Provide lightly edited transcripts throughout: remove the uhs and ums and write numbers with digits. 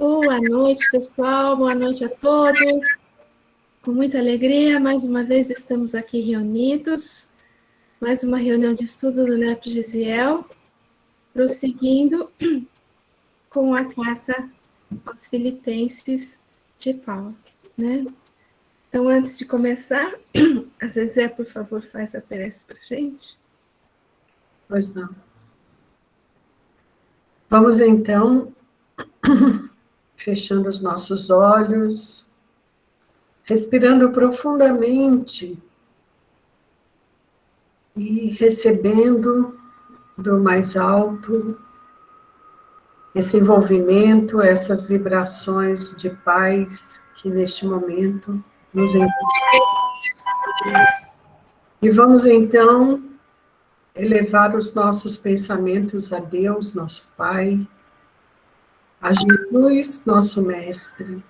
Boa noite, pessoal. Boa noite a todos. Com muita alegria, mais uma vez estamos aqui reunidos. Mais uma reunião de estudo do Neto Gisiel, prosseguindo com a carta aos Filipenses de Paulo, né? Então, antes de começar, a Zezé, por favor, faz a prece para a gente. Pois não. Vamos então, fechando os nossos olhos, respirando profundamente e recebendo do mais alto esse envolvimento, essas vibrações de paz que neste momento nos envolvem. E vamos então elevar os nossos pensamentos a Deus, nosso Pai, a Jesus, nosso Mestre,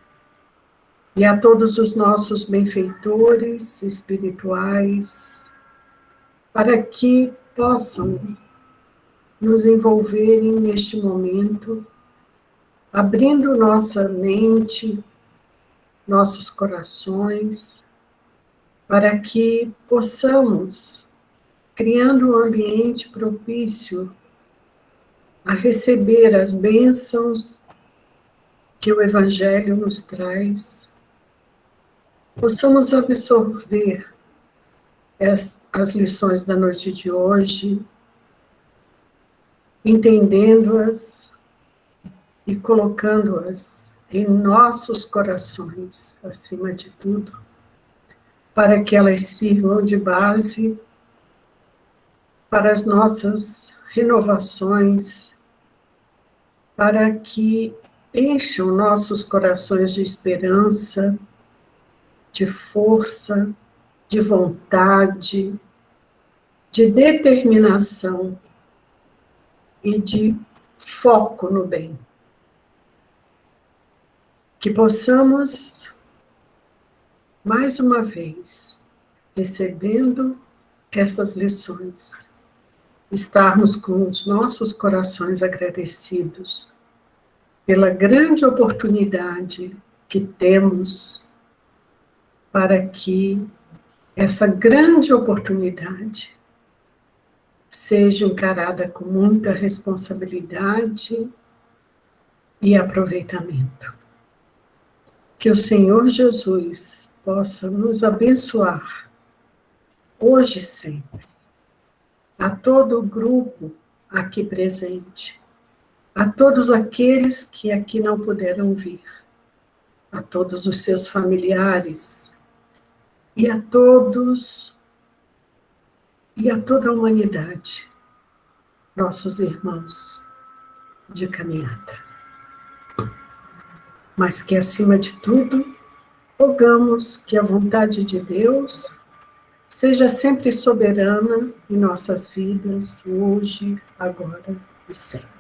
e a todos os nossos benfeitores espirituais, para que possam nos envolverem neste momento, abrindo nossa mente, nossos corações, para que possamos, criando um ambiente propício a receber as bênçãos que o Evangelho nos traz, possamos absorver as lições da noite de hoje, entendendo-as e colocando-as em nossos corações, acima de tudo, para que elas sirvam de base para as nossas renovações, para que encham nossos corações de esperança, de força, de vontade, de determinação e de foco no bem. Que possamos, mais uma vez, recebendo essas lições, estarmos com os nossos corações agradecidos pela grande oportunidade que temos para que essa grande oportunidade seja encarada com muita responsabilidade e aproveitamento. Que o Senhor Jesus possa nos abençoar, hoje e sempre, a todo o grupo aqui presente, a todos aqueles que aqui não puderam vir, a todos os seus familiares e a todos e a toda a humanidade, nossos irmãos de caminhada. Mas que, acima de tudo, rogamos que a vontade de Deus seja sempre soberana em nossas vidas, hoje, agora e sempre.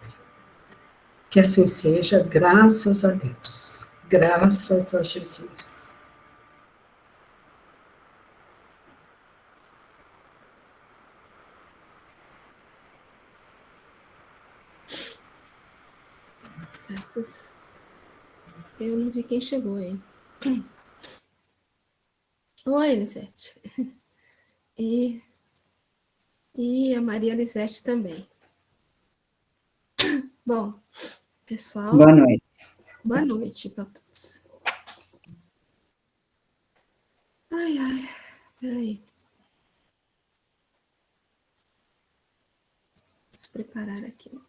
Que assim seja, graças a Deus, graças a Jesus. Graças. Eu não vi quem chegou aí. Oi, Elisete. E a Maria Elisete também. Bom, pessoal. Boa noite. Boa noite para todos. Ai, peraí. Vamos preparar aqui.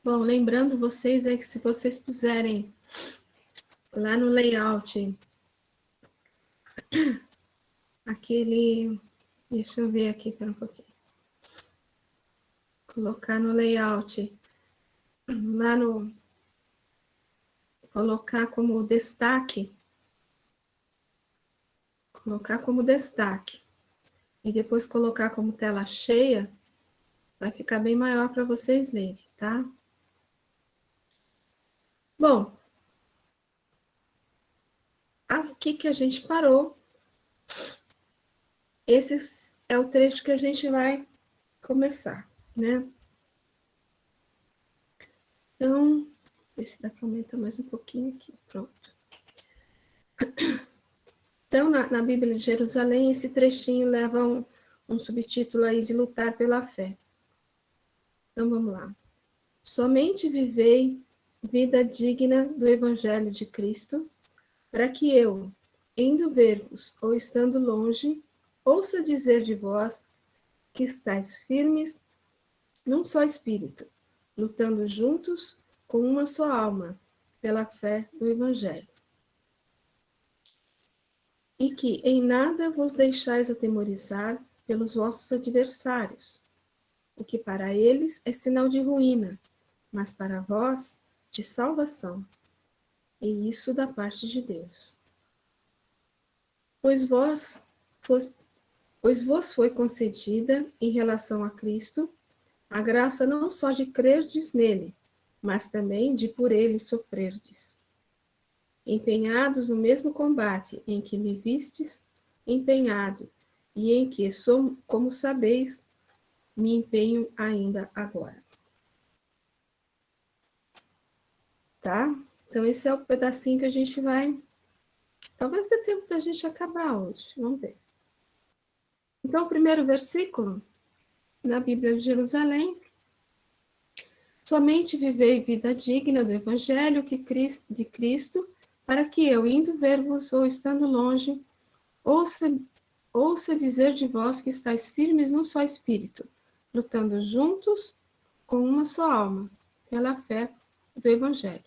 Bom, lembrando vocês aí que se vocês puserem lá no layout aquele, deixa eu ver aqui para um pouquinho. Colocar no layout lá no, colocar como destaque e depois colocar como tela cheia, Vai ficar bem maior para vocês lerem, tá? Bom, aqui que a gente parou, esse é o trecho que a gente vai começar, né? Então, ver se dá para aumentar mais um pouquinho aqui, pronto. Então, na Bíblia de Jerusalém, esse trechinho leva um subtítulo aí de lutar pela fé. Então, vamos lá. Somente vivei vida digna do Evangelho de Cristo, para que eu, indo ver-vos ou estando longe, ouça dizer de vós que estáis firmes num só espírito, lutando juntos com uma só alma, pela fé do Evangelho. E que em nada vos deixais atemorizar pelos vossos adversários, o que para eles é sinal de ruína, mas para vós de salvação, e isso da parte de Deus. Pois vos foi concedida, em relação a Cristo, a graça não só de crerdes nele, mas também de por ele sofrerdes. Empenhados no mesmo combate em que me vistes empenhado, e em que, como sabeis, me empenho ainda agora. Tá? Então, esse é o pedacinho que a gente vai. Talvez dê tempo da gente acabar hoje. Vamos ver. Então, o primeiro versículo, na Bíblia de Jerusalém: somente vivei vida digna do Evangelho de Cristo, para que eu, indo ver-vos ou estando longe, ouça dizer de vós que estáis firmes num só espírito, lutando juntos com uma só alma, pela fé do Evangelho.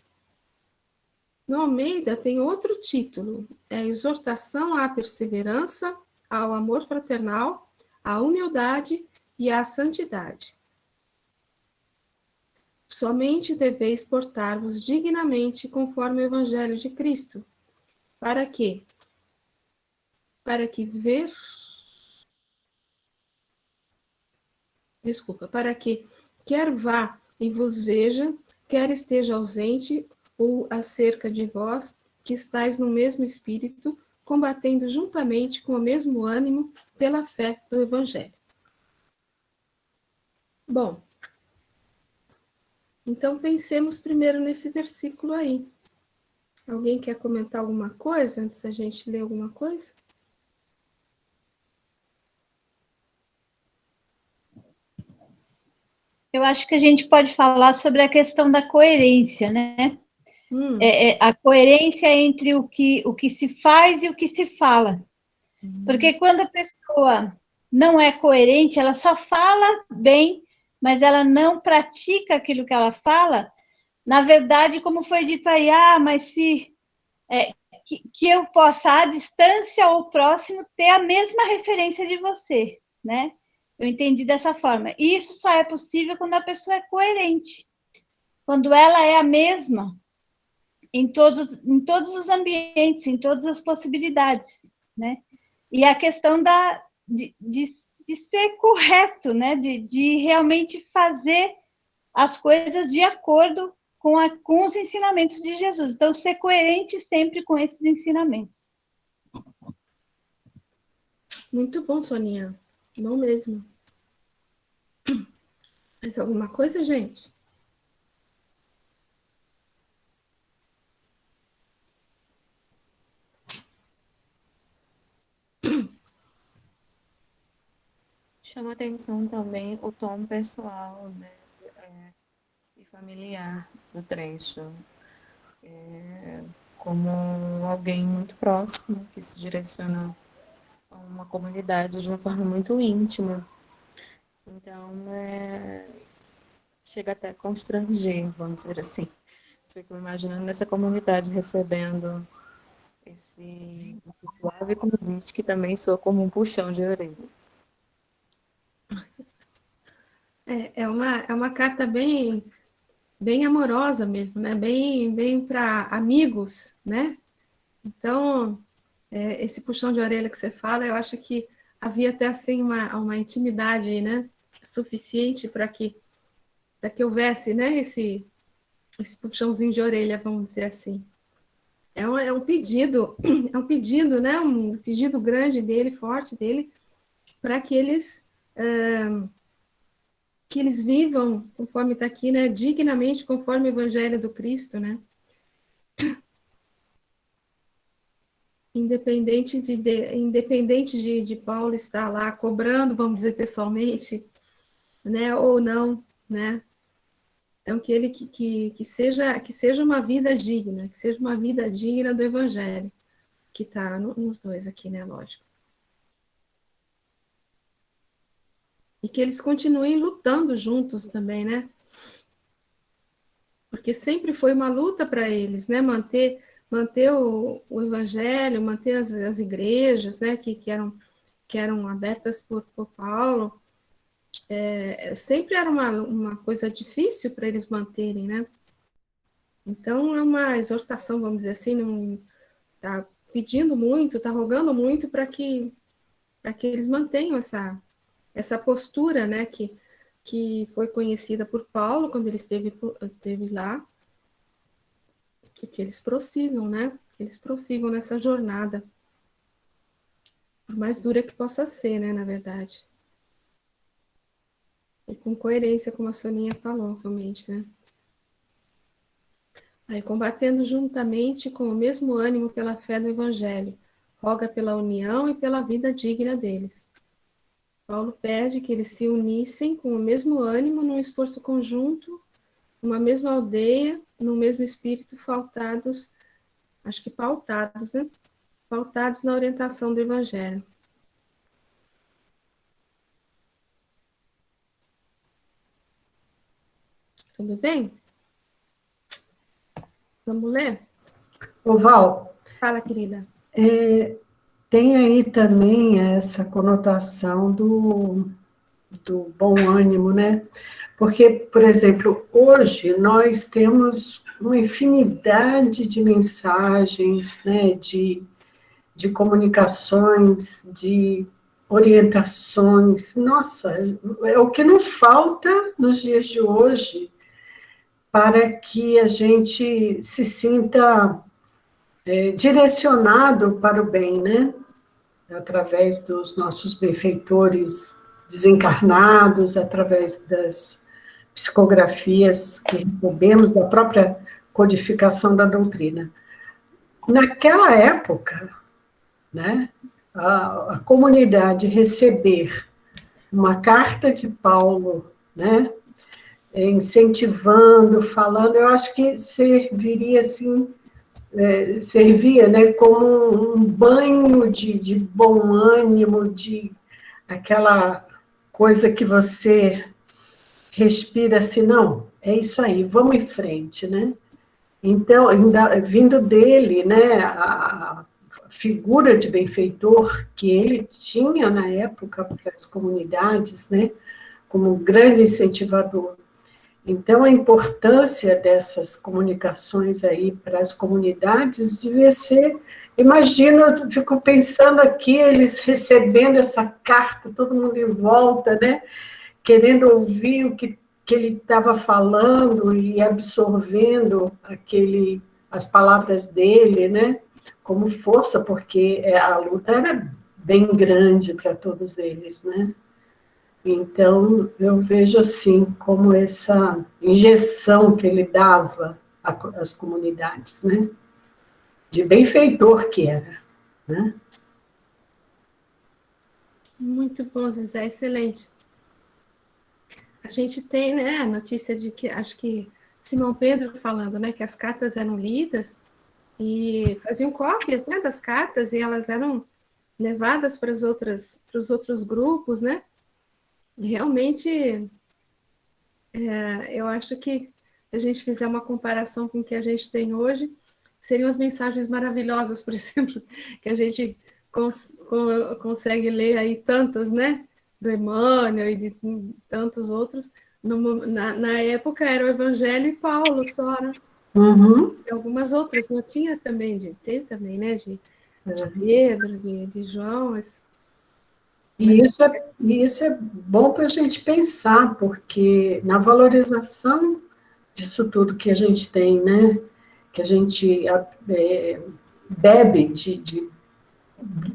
No Almeida tem outro título, é Exortação à Perseverança, ao Amor Fraternal, à Humildade e à Santidade. Somente deveis portar-vos dignamente conforme o Evangelho de Cristo, para que quer vá e vos veja, quer esteja ausente ou acerca de vós, que estáis no mesmo espírito, combatendo juntamente com o mesmo ânimo pela fé do Evangelho. Bom, então pensemos primeiro nesse versículo aí. Alguém quer comentar alguma coisa antes da gente ler alguma coisa? Eu acho que a gente pode falar sobre a questão da coerência, né? A coerência entre o que se faz e o que se fala. Porque quando a pessoa não é coerente, ela só fala bem, mas ela não pratica aquilo que ela fala, na verdade, como foi dito aí, mas se que eu possa, à distância ou próximo, ter a mesma referência de você, né? Eu entendi dessa forma. E isso só é possível quando a pessoa é coerente. Quando ela é a mesma em todos os ambientes, em todas as possibilidades, né? E a questão de ser correto, né? De realmente fazer as coisas de acordo com os ensinamentos de Jesus. Então, ser coerente sempre com esses ensinamentos. Muito bom, Soninha. Bom mesmo. Mais alguma coisa, gente? Chama atenção também o tom pessoal, né, e familiar do trecho. Como alguém muito próximo que se direciona a uma comunidade de uma forma muito íntima. Então, chega até a constranger, vamos dizer assim. Fico imaginando essa comunidade recebendo esse suave convite que também soa como um puxão de orelha. É uma carta bem amorosa mesmo, né? Bem para amigos, né? Então, esse puxão de orelha que você fala, eu acho que havia até assim uma intimidade, né? suficiente para que houvesse, né, esse puxãozinho de orelha, vamos dizer assim. É um pedido, né, um pedido grande dele, forte dele, para que eles vivam, conforme está aqui, né, dignamente, conforme o Evangelho do Cristo, né? Independente de Paulo estar lá cobrando, vamos dizer pessoalmente, né, ou não, né? Então, que seja uma vida digna, que seja uma vida digna do Evangelho, que está nos dois aqui, né, lógico. E que eles continuem lutando juntos também, né? Porque sempre foi uma luta para eles, né? Manter o Evangelho, manter as igrejas, né? Que eram abertas por Paulo. Sempre era uma coisa difícil para eles manterem, né? Então, é uma exortação, vamos dizer assim, não está pedindo muito, está rogando muito para que eles mantenham essa postura, né, que foi conhecida por Paulo quando ele esteve lá, que eles prossigam, né, que eles prossigam nessa jornada, por mais dura que possa ser, né, na verdade. E com coerência, como a Soninha falou, realmente, né. Aí, combatendo juntamente com o mesmo ânimo pela fé no Evangelho, roga pela união e pela vida digna deles. Paulo pede que eles se unissem com o mesmo ânimo num esforço conjunto, numa mesma aldeia, no mesmo espírito, pautados, né? Pautados na orientação do Evangelho. Tudo bem? Vamos ler? Ô, Val, Fala, querida. tem aí também essa conotação do bom ânimo, né? Porque, por exemplo, hoje nós temos uma infinidade de mensagens, né, de comunicações, de orientações. Nossa, é o que não falta nos dias de hoje para que a gente se sinta direcionado para o bem, né? Através dos nossos benfeitores desencarnados, através das psicografias que recebemos da própria codificação da doutrina. Naquela época, né, a comunidade receber uma carta de Paulo, né, incentivando, falando, eu acho que serviria assim, servia, né, como um banho de bom ânimo, de aquela coisa que você respira assim, não, é isso aí, vamos em frente, né? Então, vindo dele, né, a figura de benfeitor que ele tinha na época para as comunidades, né, como um grande incentivador. Então, a importância dessas comunicações aí para as comunidades devia ser, imagina, eu fico pensando aqui, eles recebendo essa carta, todo mundo em volta, né, querendo ouvir o que ele estava falando e absorvendo as palavras dele, né, como força, porque a luta era bem grande para todos eles, né. Então, eu vejo assim, como essa injeção que ele dava às comunidades, né, de benfeitor que era, né. Muito bom, Zé, excelente. A gente tem, né, a notícia de que, acho que Simão Pedro falando, né, que as cartas eram lidas e faziam cópias, né, das cartas, e elas eram levadas para os outros grupos, né. Realmente, eu acho que se a gente fizer uma comparação com o que a gente tem hoje, seriam as mensagens maravilhosas, por exemplo, que a gente consegue ler aí tantas, né? Do Emmanuel e de tantos outros. Na época era o Evangelho e Paulo só, né? Uhum. E algumas outras, não tinha também, tem também, né? De Pedro, de João, mas... E isso é bom para a gente pensar, porque na valorização disso tudo que a gente tem, né? Que a gente bebe de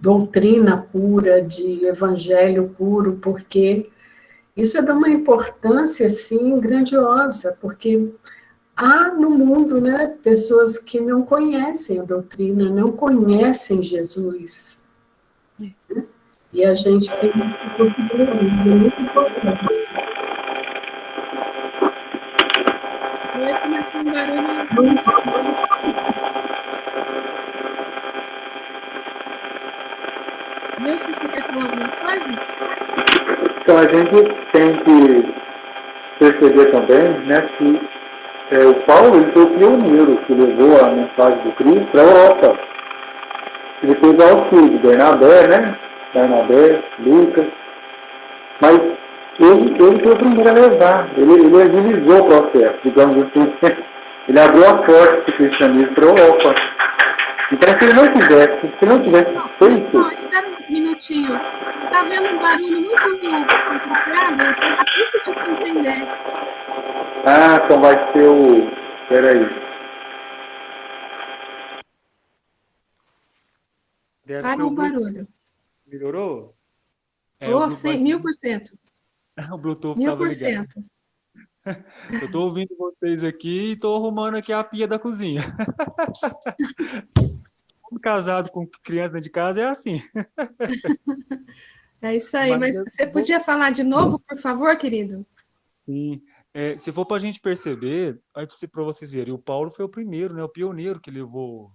doutrina pura, de evangelho puro, porque isso é de uma importância, assim, grandiosa, porque há no mundo, né, pessoas que não conhecem a doutrina, não conhecem Jesus. E a gente tem essa possibilidade, é muito importante. Oi, começou um barulho. Wilson, você quer falar alguma coisa? Então, a gente tem que perceber também, né, que o Paulo ele foi o pioneiro que levou a mensagem do Cristo para a Europa. Ele teve auxílio de Bernabé, né? Bernabé, Lucas. Mas ele foi o primeiro a levar. Ele agilizou o processo, digamos assim. Ele abriu a porta do cristianismo para a Europa. Então, se ele não tivesse feito... Não, espera um minutinho. Tá vendo um barulho muito complicado? É difícil de te entender. Ah, então vai ser o... Peraí. Para o barulho. Melhorou? Oh, 1000%. O Bluetooth estava ligado. 1000%. Eu estou ouvindo vocês aqui e estou arrumando aqui a pia da cozinha. Todo casado com criança dentro de casa é assim. É isso aí, mas você podia falar de novo, por favor, querido? Sim. Se for para a gente perceber, para vocês verem, o Paulo foi o primeiro, né, o pioneiro que levou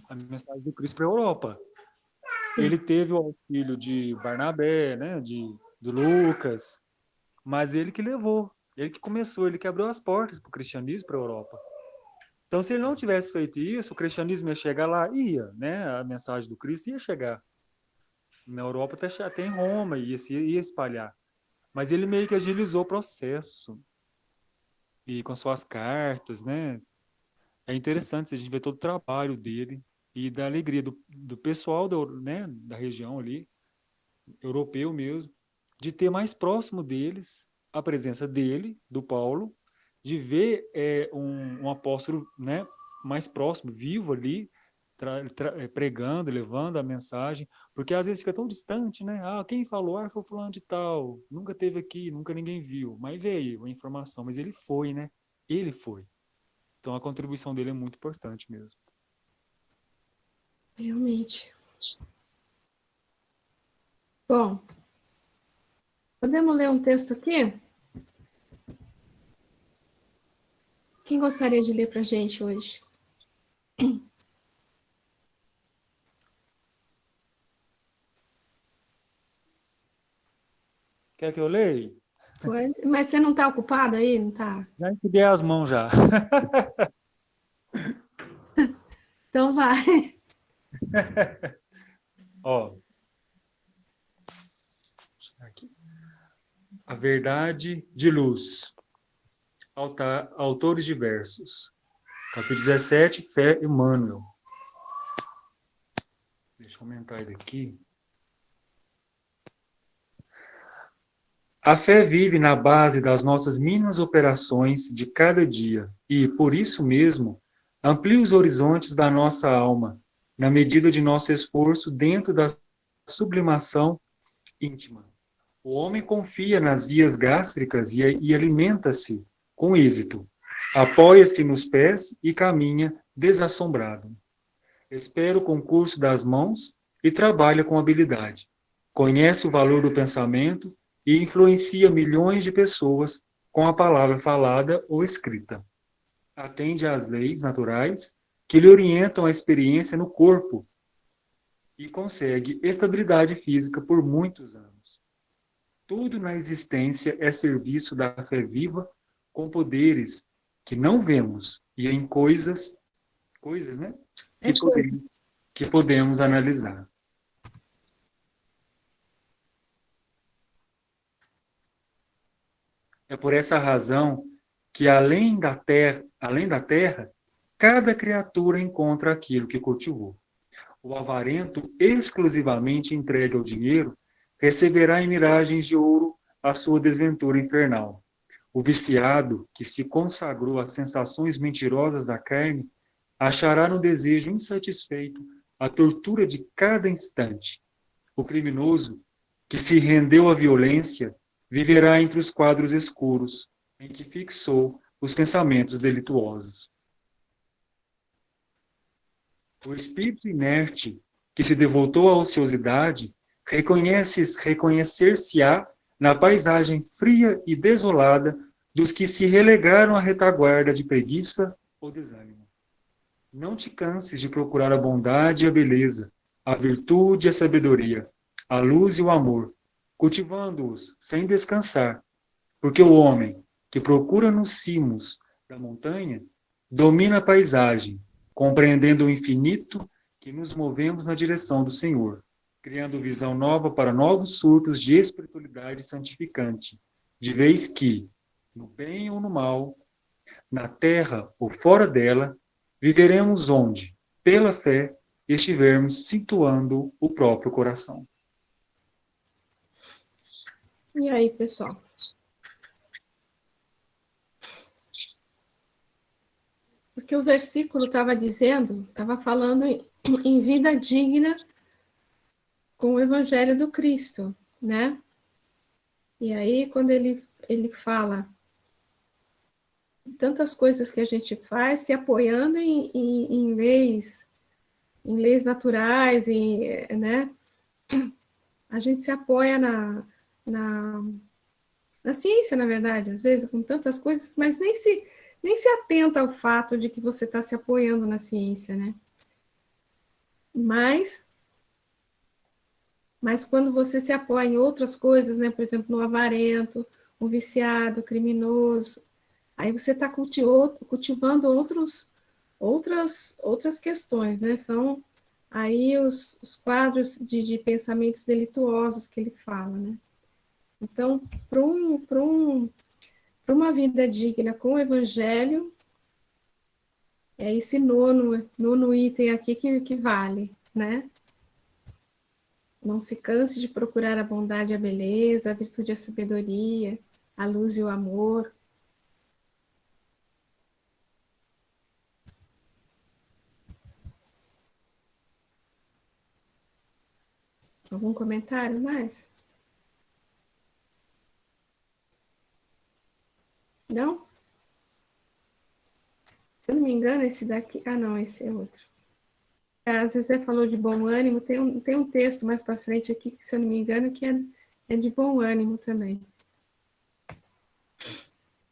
a mensagem do Cristo para a Europa. Ele teve o auxílio de Barnabé, né, de Lucas, mas ele que levou, ele que começou, ele que abriu as portas para o cristianismo para a Europa. Então, se ele não tivesse feito isso, o cristianismo ia chegar lá, né, a mensagem do Cristo ia chegar. Na Europa até em Roma, ia espalhar. Mas ele meio que agilizou o processo. E com suas cartas, né? É interessante a gente ver todo o trabalho dele e da alegria do pessoal né, da região ali, europeu mesmo, de ter mais próximo deles a presença dele, do Paulo, de ver um apóstolo, né, mais próximo, vivo ali, pregando, levando a mensagem, porque às vezes fica tão distante, né? Ah, quem falou? Ah, foi fulano de tal, nunca teve aqui, nunca ninguém viu, mas veio a informação, mas ele foi, né? Ele foi. Então a contribuição dele é muito importante mesmo. Realmente. Bom, podemos ler um texto aqui? Quem gostaria de ler para a gente hoje? Quer que eu leia? Pode. Mas você não está ocupado aí? Não está? Já enfiei as mãos já. Então vai. Ó. Aqui. A verdade de luz. Autores diversos. Capítulo 17, Fé Emmanuel. Deixa eu aumentar ele aqui. A fé vive na base das nossas mínimas operações de cada dia e, por isso mesmo, amplia os horizontes da nossa alma, na medida de nosso esforço dentro da sublimação íntima. O homem confia nas vias gástricas e alimenta-se com êxito. Apoia-se nos pés e caminha desassombrado. Espera o concurso das mãos e trabalha com habilidade. Conhece o valor do pensamento e influencia milhões de pessoas com a palavra falada ou escrita. Atende às leis naturais que lhe orientam a experiência no corpo e consegue estabilidade física por muitos anos. Tudo na existência é serviço da fé viva com poderes que não vemos e em coisas, né? Que podemos analisar. É por essa razão que, além da terra, cada criatura encontra aquilo que cultivou. O avarento exclusivamente entregue ao dinheiro receberá em miragens de ouro a sua desventura infernal. O viciado, que se consagrou às sensações mentirosas da carne, achará no desejo insatisfeito a tortura de cada instante. O criminoso, que se rendeu à violência, viverá entre os quadros escuros, em que fixou os pensamentos delituosos. O espírito inerte, que se devotou à ociosidade, reconhecer-se-á na paisagem fria e desolada dos que se relegaram à retaguarda de preguiça ou desânimo. Não te canses de procurar a bondade e a beleza, a virtude e a sabedoria, a luz e o amor, cultivando-os sem descansar, porque o homem que procura nos cimos da montanha domina a paisagem, compreendendo o infinito que nos movemos na direção do Senhor, criando visão nova para novos surtos de espiritualidade santificante, de vez que, no bem ou no mal, na terra ou fora dela, viveremos onde, pela fé, estivermos situando o próprio coração. E aí, pessoal? Porque o versículo estava dizendo, estava falando em vida digna com o Evangelho do Cristo, né? E aí, quando ele fala tantas coisas que a gente faz, se apoiando em leis naturais, né? A gente se apoia na ciência, na verdade, às vezes, com tantas coisas, mas nem se atenta ao fato de que você está se apoiando na ciência, né? Mas quando você se apoia em outras coisas, né? Por exemplo, no avarento, o viciado, o criminoso, aí você está cultivando outras questões, né? São aí os quadros de pensamentos delituosos que ele fala, né? Então, para uma vida digna com o Evangelho, é esse nono item aqui que vale, né? Não se canse de procurar a bondade e a beleza, a virtude e a sabedoria, a luz e o amor. Algum comentário mais? Não? Se eu não me engano, esse daqui... Ah, não, esse é outro. Às vezes você falou de bom ânimo, tem um texto mais para frente aqui, que, se eu não me engano, que é de bom ânimo também.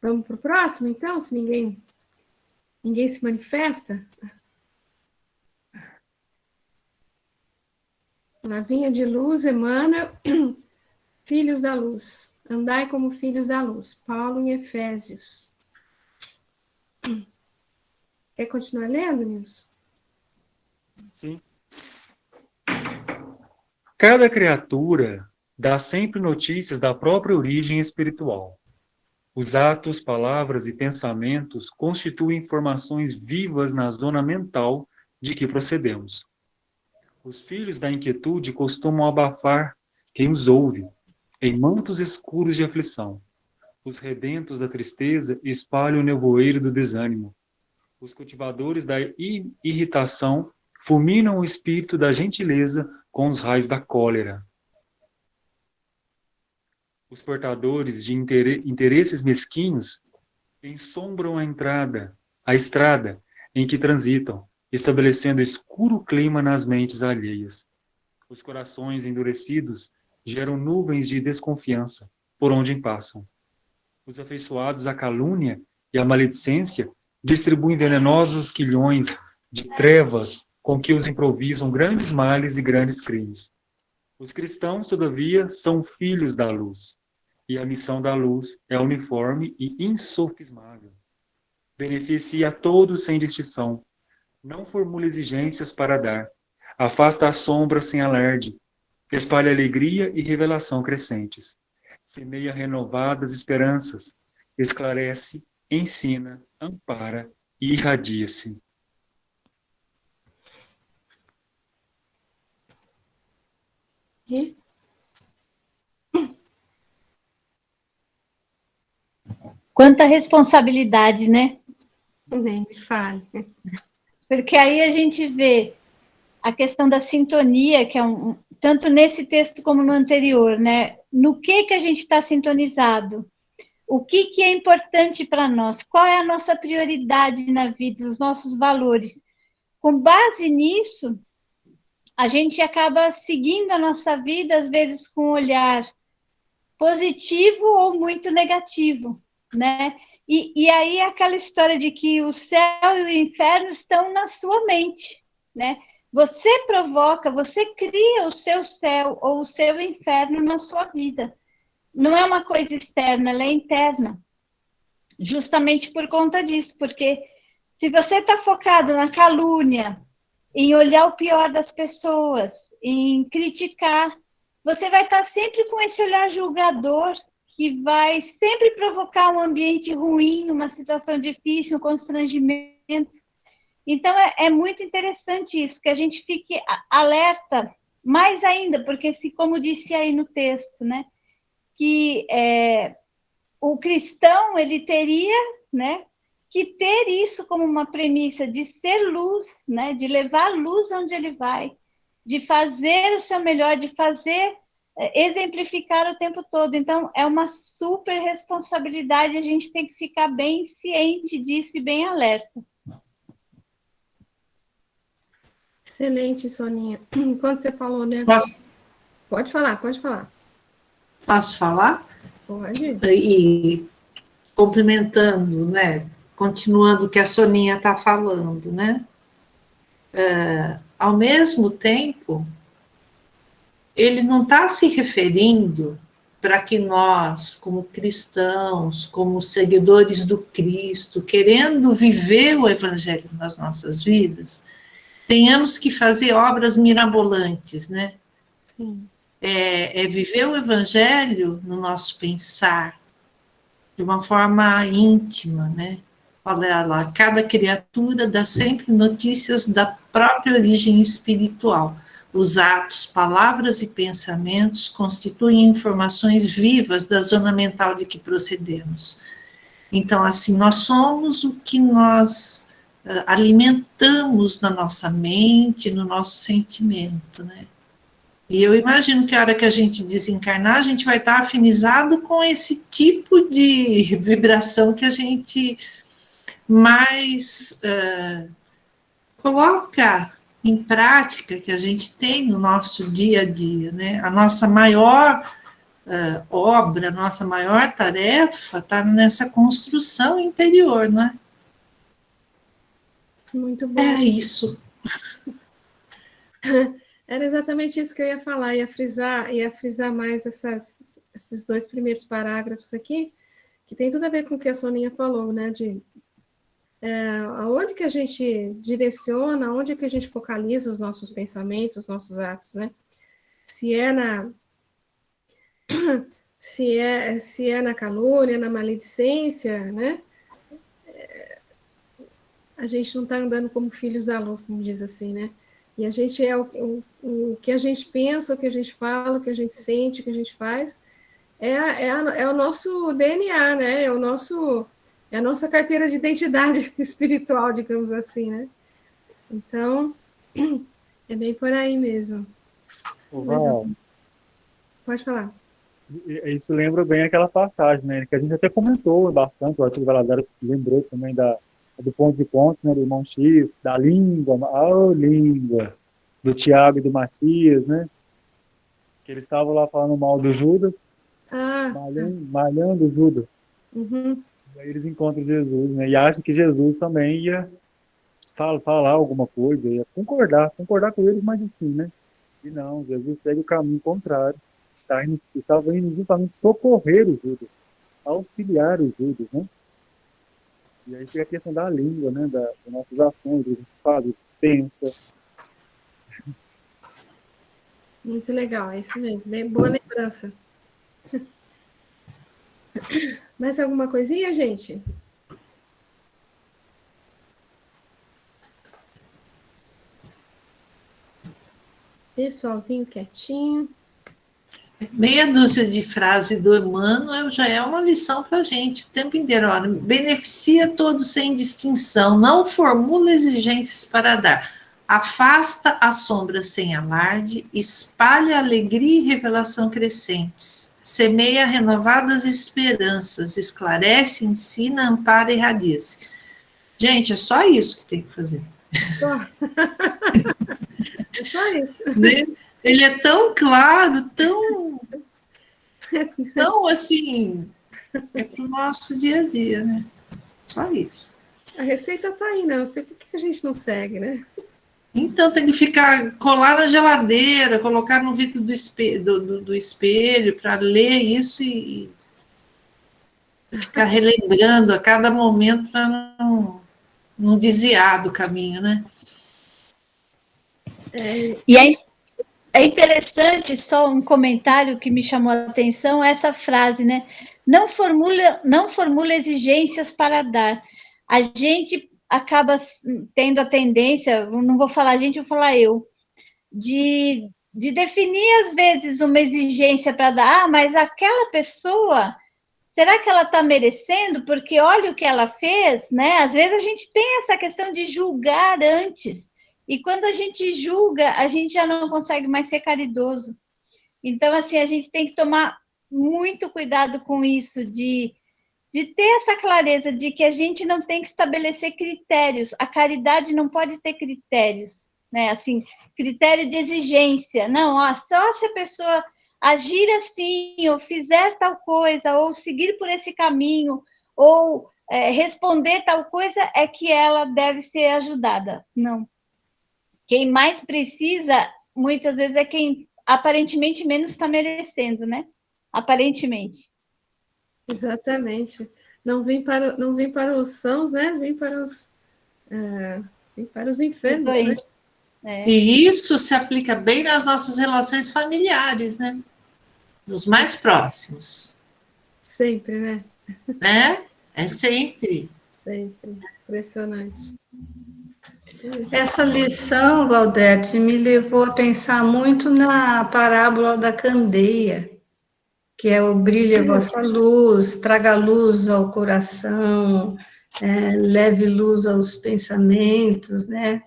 Vamos para o próximo, então, se ninguém se manifesta? Na vinha de luz emana filhos da luz. Andai como filhos da luz. Paulo em Efésios. Quer continuar lendo, Nilson? Sim. Cada criatura dá sempre notícias da própria origem espiritual. Os atos, palavras e pensamentos constituem informações vivas na zona mental de que procedemos. Os filhos da inquietude costumam abafar quem os ouve, em mantos escuros de aflição. Os rebentos da tristeza espalham o nevoeiro do desânimo. Os cultivadores da irritação fulminam o espírito da gentileza com os raios da cólera. Os portadores de interesses mesquinhos ensombram a estrada em que transitam, estabelecendo escuro clima nas mentes alheias. Os corações endurecidos geram nuvens de desconfiança por onde passam. Os afeiçoados à calúnia e à maledicência distribuem venenosos quilhões de trevas com que os improvisam grandes males e grandes crimes. Os cristãos, todavia, são filhos da luz, e a missão da luz é uniforme e insofismável. Beneficia a todos sem distinção. Não formula exigências para dar. Afasta a sombra sem alarde. Espalha alegria e revelação crescentes. Semeia renovadas esperanças. Esclarece, ensina, ampara e irradia-se. E Quanta responsabilidade, né? Nem me fale. Porque aí a gente vê a questão da sintonia, que é tanto nesse texto como no anterior, né? No que a gente está sintonizado? O que é importante para nós? Qual é a nossa prioridade na vida, os nossos valores? Com base nisso, a gente acaba seguindo a nossa vida, às vezes com um olhar positivo ou muito negativo, né? E aí aquela história de que o céu e o inferno estão na sua mente, né? Você provoca, você cria o seu céu ou o seu inferno na sua vida. Não é uma coisa externa, ela é interna. Justamente por conta disso, porque se você está focado na calúnia, em olhar o pior das pessoas, em criticar, você vai estar sempre com esse olhar julgador que vai sempre provocar um ambiente ruim, uma situação difícil, um constrangimento. Então, é muito interessante isso, que a gente fique alerta, mais ainda, porque, como disse aí no texto, né, que o cristão, ele teria, né, que ter isso como uma premissa de ser luz, né, de levar luz onde ele vai, de fazer o seu melhor, de fazer, exemplificar o tempo todo. Então, é uma super responsabilidade, a gente tem que ficar bem ciente disso e bem alerta. Excelente, Soninha. Quando você falou, né? Pode falar, pode falar. Posso falar? Pode. E complementando, né? Continuando o que a Soninha está falando, né? Ao mesmo tempo, ele não está se referindo para que nós, como cristãos, como seguidores do Cristo, querendo viver o Evangelho nas nossas vidas, tenhamos que fazer obras mirabolantes, né? Sim. É viver o Evangelho no nosso pensar, de uma forma íntima, né? Olha lá, cada criatura dá sempre notícias da própria origem espiritual. Os atos, palavras e pensamentos constituem informações vivas da zona mental de que procedemos. Então, assim, nós somos o que nós alimentamos na nossa mente, no nosso sentimento, né? E eu imagino que a hora que a gente desencarnar, a gente vai estar afinizado com esse tipo de vibração que a gente mais coloca em prática, que a gente tem no nosso dia a dia, né? A nossa maior obra, a nossa maior tarefa está nessa construção interior, né? Muito bom. É isso. Era exatamente isso que eu ia falar, ia frisar mais esses dois primeiros parágrafos aqui, que tem tudo a ver com o que a Soninha falou, né, de aonde que a gente direciona, aonde que a gente focaliza os nossos pensamentos, os nossos atos, né? Se é na calúnia, na maledicência, né? A gente não está andando como filhos da luz, como diz assim, né? E a gente é o que a gente pensa, o que a gente fala, o que a gente sente, o que a gente faz, é o nosso DNA, né? É a nossa carteira de identidade espiritual, digamos assim, né? Então, é bem por aí mesmo. Pode falar. Isso lembra bem aquela passagem, né? Que a gente até comentou bastante, o Arthur Valadares lembrou também do ponto de ponto, né? Do irmão X, da língua, a língua, do Tiago e do Matias, né? Que eles estavam lá falando mal do Judas, malhando o Judas. Uhum. E aí eles encontram Jesus, né? E acham que Jesus também ia falar alguma coisa, ia concordar com eles, mas assim, né? E não, Jesus segue o caminho contrário. Estava indo justamente socorrer os Judas, auxiliar os Judas, né? E aí fica a questão da língua, né? Das nossas ações, do que faz, do que pensa. Muito legal, é isso mesmo. Bem boa lembrança. Mais alguma coisinha, gente? Pessoalzinho quietinho. Meia dúzia de frases do Emmanuel já é uma lição para a gente o tempo inteiro. Olha, beneficia todos sem distinção, não formula exigências para dar, afasta a sombra sem alarde, espalha alegria e revelação crescentes, semeia renovadas esperanças, esclarece, ensina, ampara e irradia-se. Gente, é só isso que tem que fazer. Só. É só isso. Né? Ele é tão claro, tão assim, é para o nosso dia a dia, né? Só isso. A receita está aí, né? Eu sei por que a gente não segue, né? Então tem que ficar, colar na geladeira, colocar no vidro do espelho para ler isso e ficar relembrando a cada momento para não desviar do caminho, né? E é interessante, só um comentário que me chamou a atenção, essa frase, né? Não formula exigências para dar. A gente acaba tendo a tendência, não vou falar a gente, vou falar eu, de definir, às vezes, uma exigência para dar. Ah, mas aquela pessoa, será que ela está merecendo? Porque olha o que ela fez, né? Às vezes a gente tem essa questão de julgar antes. E quando a gente julga, a gente já não consegue mais ser caridoso. Então, assim, a gente tem que tomar muito cuidado com isso, de ter essa clareza de que a gente não tem que estabelecer critérios. A caridade não pode ter critérios, né? Assim, critério de exigência. Não, ó, só se a pessoa agir assim, ou fizer tal coisa, ou seguir por esse caminho, ou responder tal coisa, é que ela deve ser ajudada. Não. Quem mais precisa, muitas vezes, é quem aparentemente menos está merecendo, né? Aparentemente. Exatamente. Não vem para os sãos, né? Vem para os enfermos, né? E isso se aplica bem nas nossas relações familiares, né? Nos mais próximos. Sempre, né? Né? É sempre. Sempre. Impressionante. Essa lição, Valdete, me levou a pensar muito na parábola da candeia, que é o brilhe a vossa luz, traga luz ao coração, leve luz aos pensamentos, né?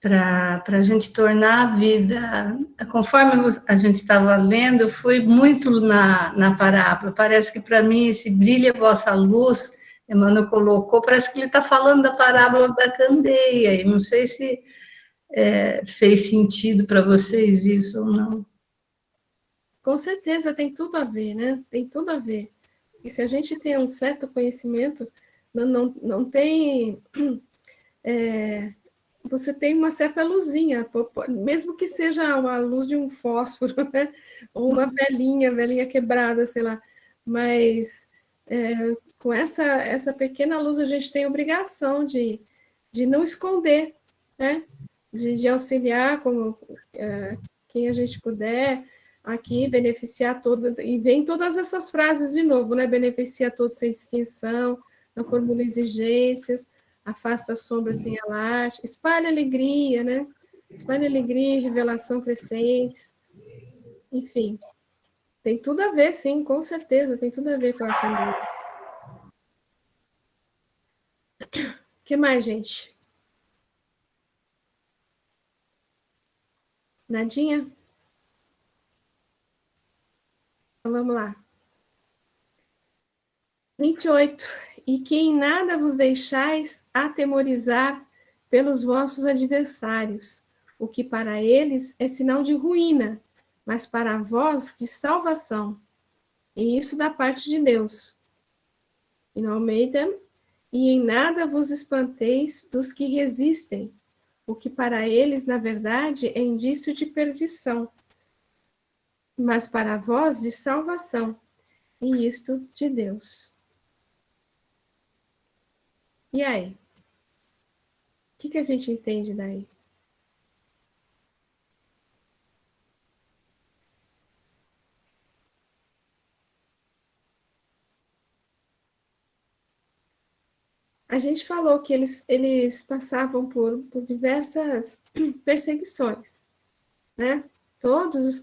Para a gente tornar a vida. Conforme a gente estava lendo, eu fui muito na parábola. Parece que para mim esse brilhe a vossa luz, Emmanuel colocou, parece que ele está falando da parábola da candeia, e não sei se fez sentido para vocês isso ou não. Com certeza, tem tudo a ver, né? Tem tudo a ver. E se a gente tem um certo conhecimento, não tem... você tem uma certa luzinha, mesmo que seja a luz de um fósforo, né? Ou uma velhinha quebrada, sei lá. Mas com essa pequena luz a gente tem a obrigação de não esconder, né? De auxiliar como quem a gente puder aqui, beneficiar todo, e vem todas essas frases de novo, né? Beneficia todos sem distinção, não formula exigências, afasta a sombra sem alarde, espalha alegria, né? Espalha alegria, revelação crescentes, enfim. Tem tudo a ver, sim, com certeza, tem tudo a ver com a candeia. O que mais, gente? Nadinha? Então, vamos lá. 28. E que em nada vos deixais atemorizar pelos vossos adversários, o que para eles é sinal de ruína, mas para vós de salvação. E isso da parte de Deus. E no Almeida, e em nada vos espanteis dos que resistem, o que para eles, na verdade, é indício de perdição, mas para vós de salvação, e isto de Deus. E aí? O que a gente entende daí? A gente falou que eles passavam por diversas perseguições, né? todos os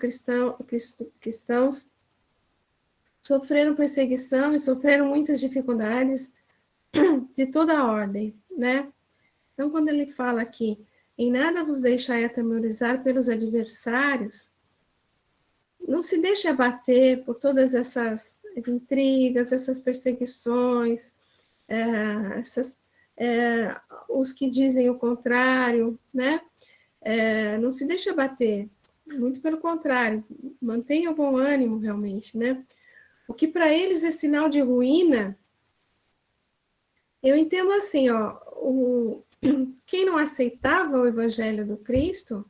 cristãos sofreram perseguição e sofreram muitas dificuldades de toda a ordem, né? Então, quando ele fala aqui, em nada vos deixai atemorizar pelos adversários, não se deixe abater por todas essas intrigas, essas perseguições, os que dizem o contrário, né? Não se deixe abater, muito pelo contrário, mantenha o bom ânimo realmente, né? O que para eles é sinal de ruína, eu entendo assim, ó, quem não aceitava o evangelho do Cristo,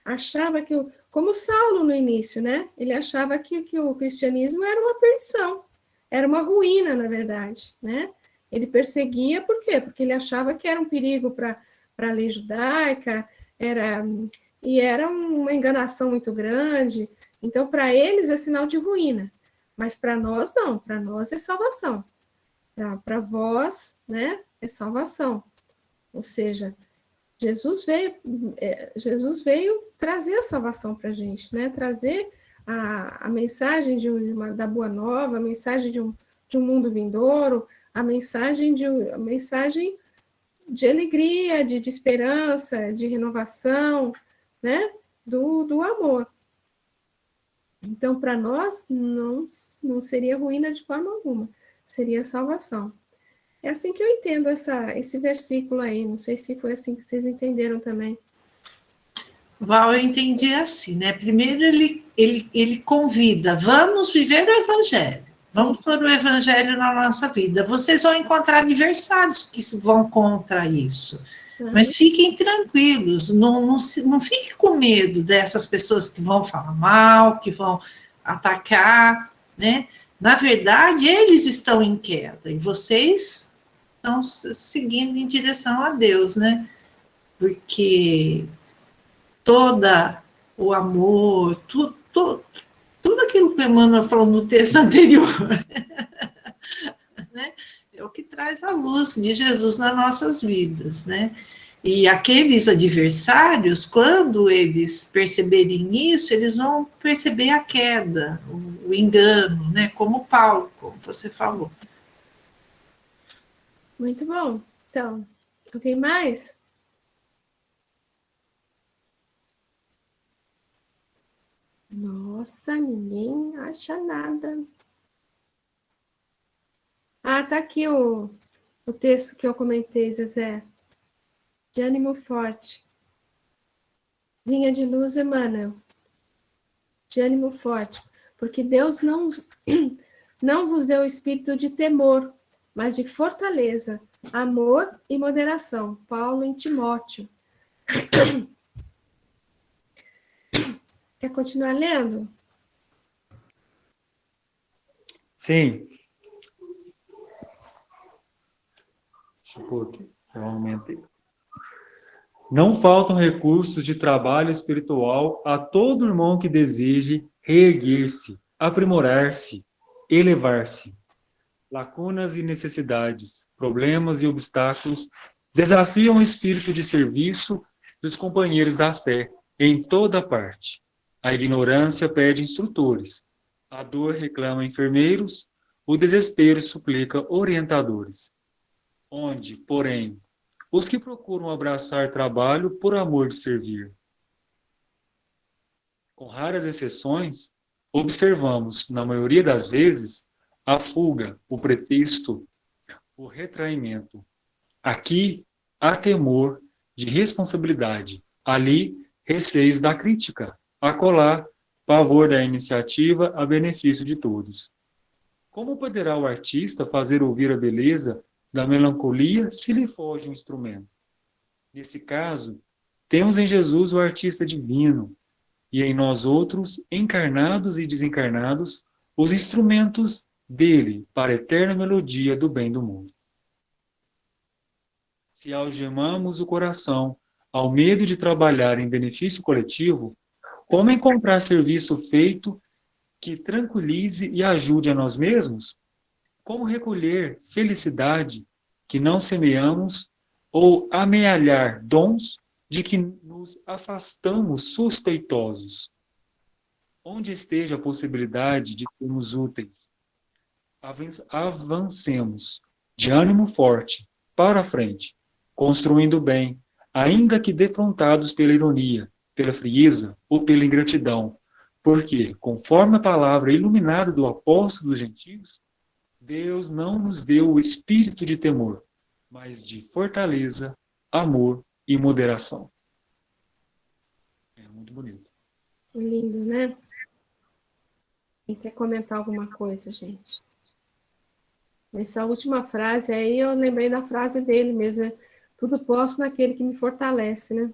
achava que, como Saulo no início, né? Ele achava que o cristianismo era uma perdição, era uma ruína, na verdade, né? Ele perseguia, por quê? Porque ele achava que era um perigo para a lei judaica, era uma enganação muito grande. Então, para eles é sinal de ruína, mas para nós não, para nós é salvação. Para vós, né, é salvação. Ou seja, Jesus veio trazer a salvação para a gente, né? Trazer a mensagem da Boa Nova, a mensagem de um mundo vindouro, a mensagem de alegria, de esperança, de renovação, né? Do amor. Então, para nós, não seria ruína de forma alguma, seria salvação. É assim que eu entendo esse versículo aí, não sei se foi assim que vocês entenderam também. Val, eu entendi assim, né? Primeiro ele convida, vamos viver o evangelho, vamos pôr o evangelho na nossa vida. Vocês vão encontrar adversários que vão contra isso, mas fiquem tranquilos, não fiquem com medo dessas pessoas que vão falar mal, que vão atacar, né? Na verdade, eles estão em queda e vocês estão seguindo em direção a Deus, né? Porque todo o amor, tudo aquilo que o Emmanuel falou no texto anterior, né? É o que traz a luz de Jesus nas nossas vidas, né? E aqueles adversários, quando eles perceberem isso, eles vão perceber a queda, o engano, né? Como Paulo, como você falou. Muito bom. Então, alguém mais? Nossa, ninguém acha nada. Ah, tá aqui o texto que eu comentei, Zezé. De ânimo forte. Vinha de luz, Emmanuel. De ânimo forte. Porque Deus não vos deu espírito de temor, mas de fortaleza, amor e moderação. Paulo em Timóteo. Quer continuar lendo? Sim. Deixa eu pôr aqui. Eu aumentei. Não faltam recursos de trabalho espiritual a todo irmão que deseje reerguer-se, aprimorar-se, elevar-se. Lacunas e necessidades, problemas e obstáculos desafiam o espírito de serviço dos companheiros da fé em toda parte. A ignorância pede instrutores, a dor reclama enfermeiros, o desespero suplica orientadores. Onde, porém, os que procuram abraçar trabalho por amor de servir. Com raras exceções, observamos, na maioria das vezes, a fuga, o pretexto, o retraimento. Aqui, há temor de responsabilidade. Ali, receios da crítica. Acolá, pavor da iniciativa a benefício de todos. Como poderá o artista fazer ouvir a beleza da melancolia se lhe foge um instrumento? Nesse caso, temos em Jesus o artista divino, e em nós outros, encarnados e desencarnados, os instrumentos dele para a eterna melodia do bem do mundo. Se algemamos o coração ao medo de trabalhar em benefício coletivo, como encontrar serviço feito que tranquilize e ajude a nós mesmos? Como recolher felicidade que não semeamos ou amealhar dons de que nos afastamos suspeitosos? onde esteja a possibilidade de sermos úteis, avancemos de ânimo forte, para a frente, construindo bem, ainda que defrontados pela ironia, pela frieza ou pela ingratidão, porque, conforme a palavra iluminada do apóstolo dos gentios, Deus não nos deu o espírito de temor, mas de fortaleza, amor e moderação. É muito bonito. Lindo, né? Quem quer comentar alguma coisa, gente? Nessa última frase aí, eu lembrei da frase dele mesmo, né? Tudo posso naquele que me fortalece, né?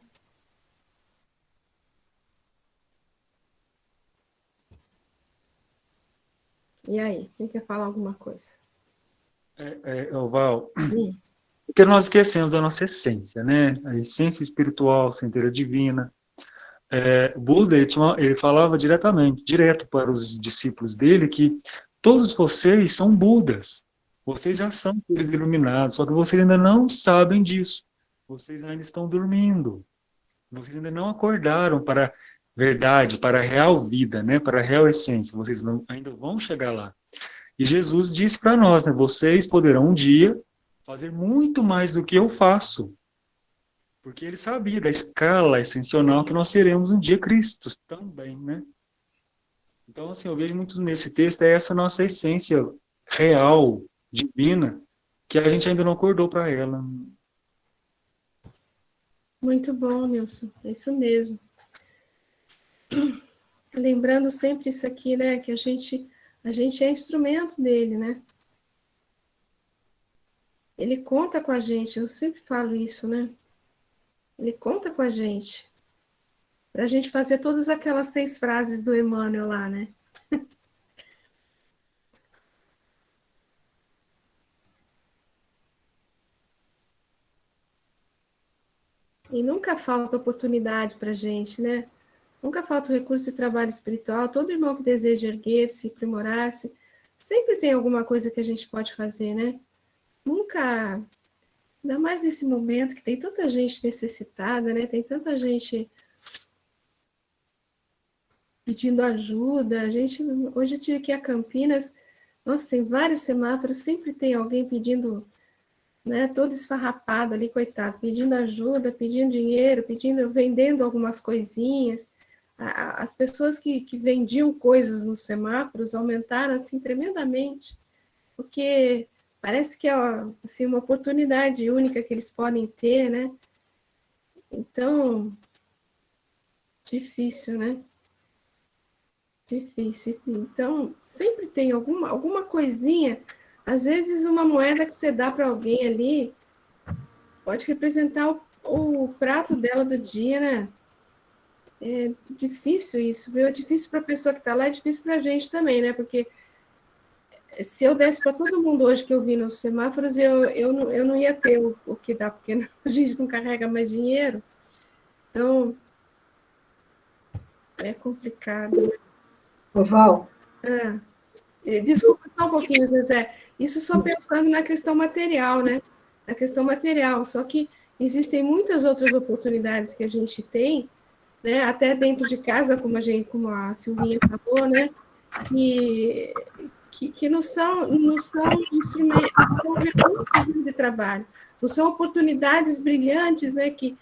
E aí, quem quer falar alguma coisa? Val, porque nós esquecemos da nossa essência, né? A essência espiritual, a centelha divina. Buda, ele falava direto para os discípulos dele, que todos vocês são Budas. Vocês já são seres iluminados, só que vocês ainda não sabem disso. Vocês ainda estão dormindo. Vocês ainda não acordaram para a verdade, para a real vida, né? Para a real essência. Vocês ainda vão chegar lá. E Jesus disse para nós, né? Vocês poderão um dia fazer muito mais do que eu faço. Porque ele sabia da escala ascensional que nós seremos um dia Cristos também, né? Então, assim, eu vejo muito nesse texto, essa nossa essência real, divina, que a gente ainda não acordou para ela. Muito bom, Nilson. É isso mesmo. Lembrando sempre isso aqui, né? Que a gente é instrumento dele, né? Ele conta com a gente, eu sempre falo isso, né? Ele conta com a gente. Para a gente fazer todas aquelas 6 frases do Emmanuel lá, né? E nunca falta oportunidade para a gente, né? Nunca falta o recurso de trabalho espiritual. Todo irmão que deseja erguer-se, aprimorar-se, sempre tem alguma coisa que a gente pode fazer, né? Nunca, ainda mais nesse momento que tem tanta gente necessitada, né? Tem tanta gente pedindo ajuda. Hoje eu tive aqui a Campinas, nossa, tem vários semáforos, sempre tem alguém pedindo, né, todo esfarrapado ali, coitado, pedindo ajuda, pedindo dinheiro, vendendo algumas coisinhas. As pessoas que vendiam coisas nos semáforos aumentaram assim tremendamente, porque parece que é assim, uma oportunidade única que eles podem ter, né? Então, difícil, né? Difícil. Então, sempre tem alguma coisinha. Às vezes, uma moeda que você dá para alguém ali pode representar o prato dela do dia, né? É difícil isso, viu? É difícil para a pessoa que está lá, é difícil para a gente também, né? Porque se eu desse para todo mundo hoje que eu vi nos semáforos, eu não ia ter o que dá, porque a gente não carrega mais dinheiro. Então, é complicado. Ô, Val. Desculpa só um pouquinho, Zezé. Isso só pensando na questão material, né? Na questão material. Só que existem muitas outras oportunidades que a gente tem, né? Até dentro de casa, como a Silvinha falou, né? Que não são instrumentos, são recursos de trabalho. Não são oportunidades brilhantes, né? Que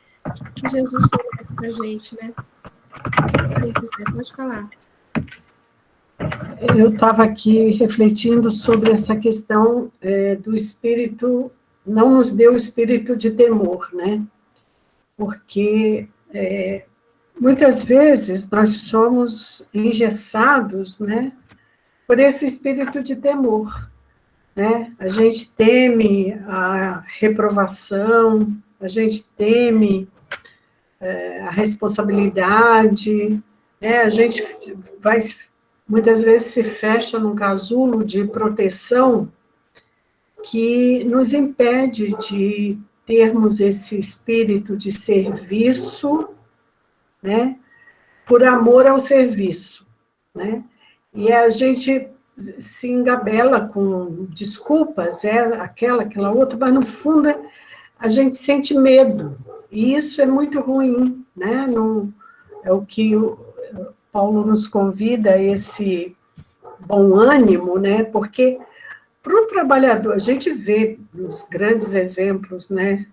Jesus oferece para a gente, né? Zezé, pode falar. Eu estava aqui refletindo sobre essa questão do espírito, não nos deu o espírito de temor, né? Porque muitas vezes nós somos engessados, né? Por esse espírito de temor, né? A gente teme a reprovação, a gente teme a responsabilidade, né? A gente muitas vezes se fecha num casulo de proteção que nos impede de termos esse espírito de serviço, né, por amor ao serviço, né, e a gente se engabela com desculpas, aquela outra, mas no fundo a gente sente medo, e isso é muito ruim, né, não, é o que Paulo nos convida a esse bom ânimo, né? Porque para o trabalhador, a gente vê nos grandes exemplos, né,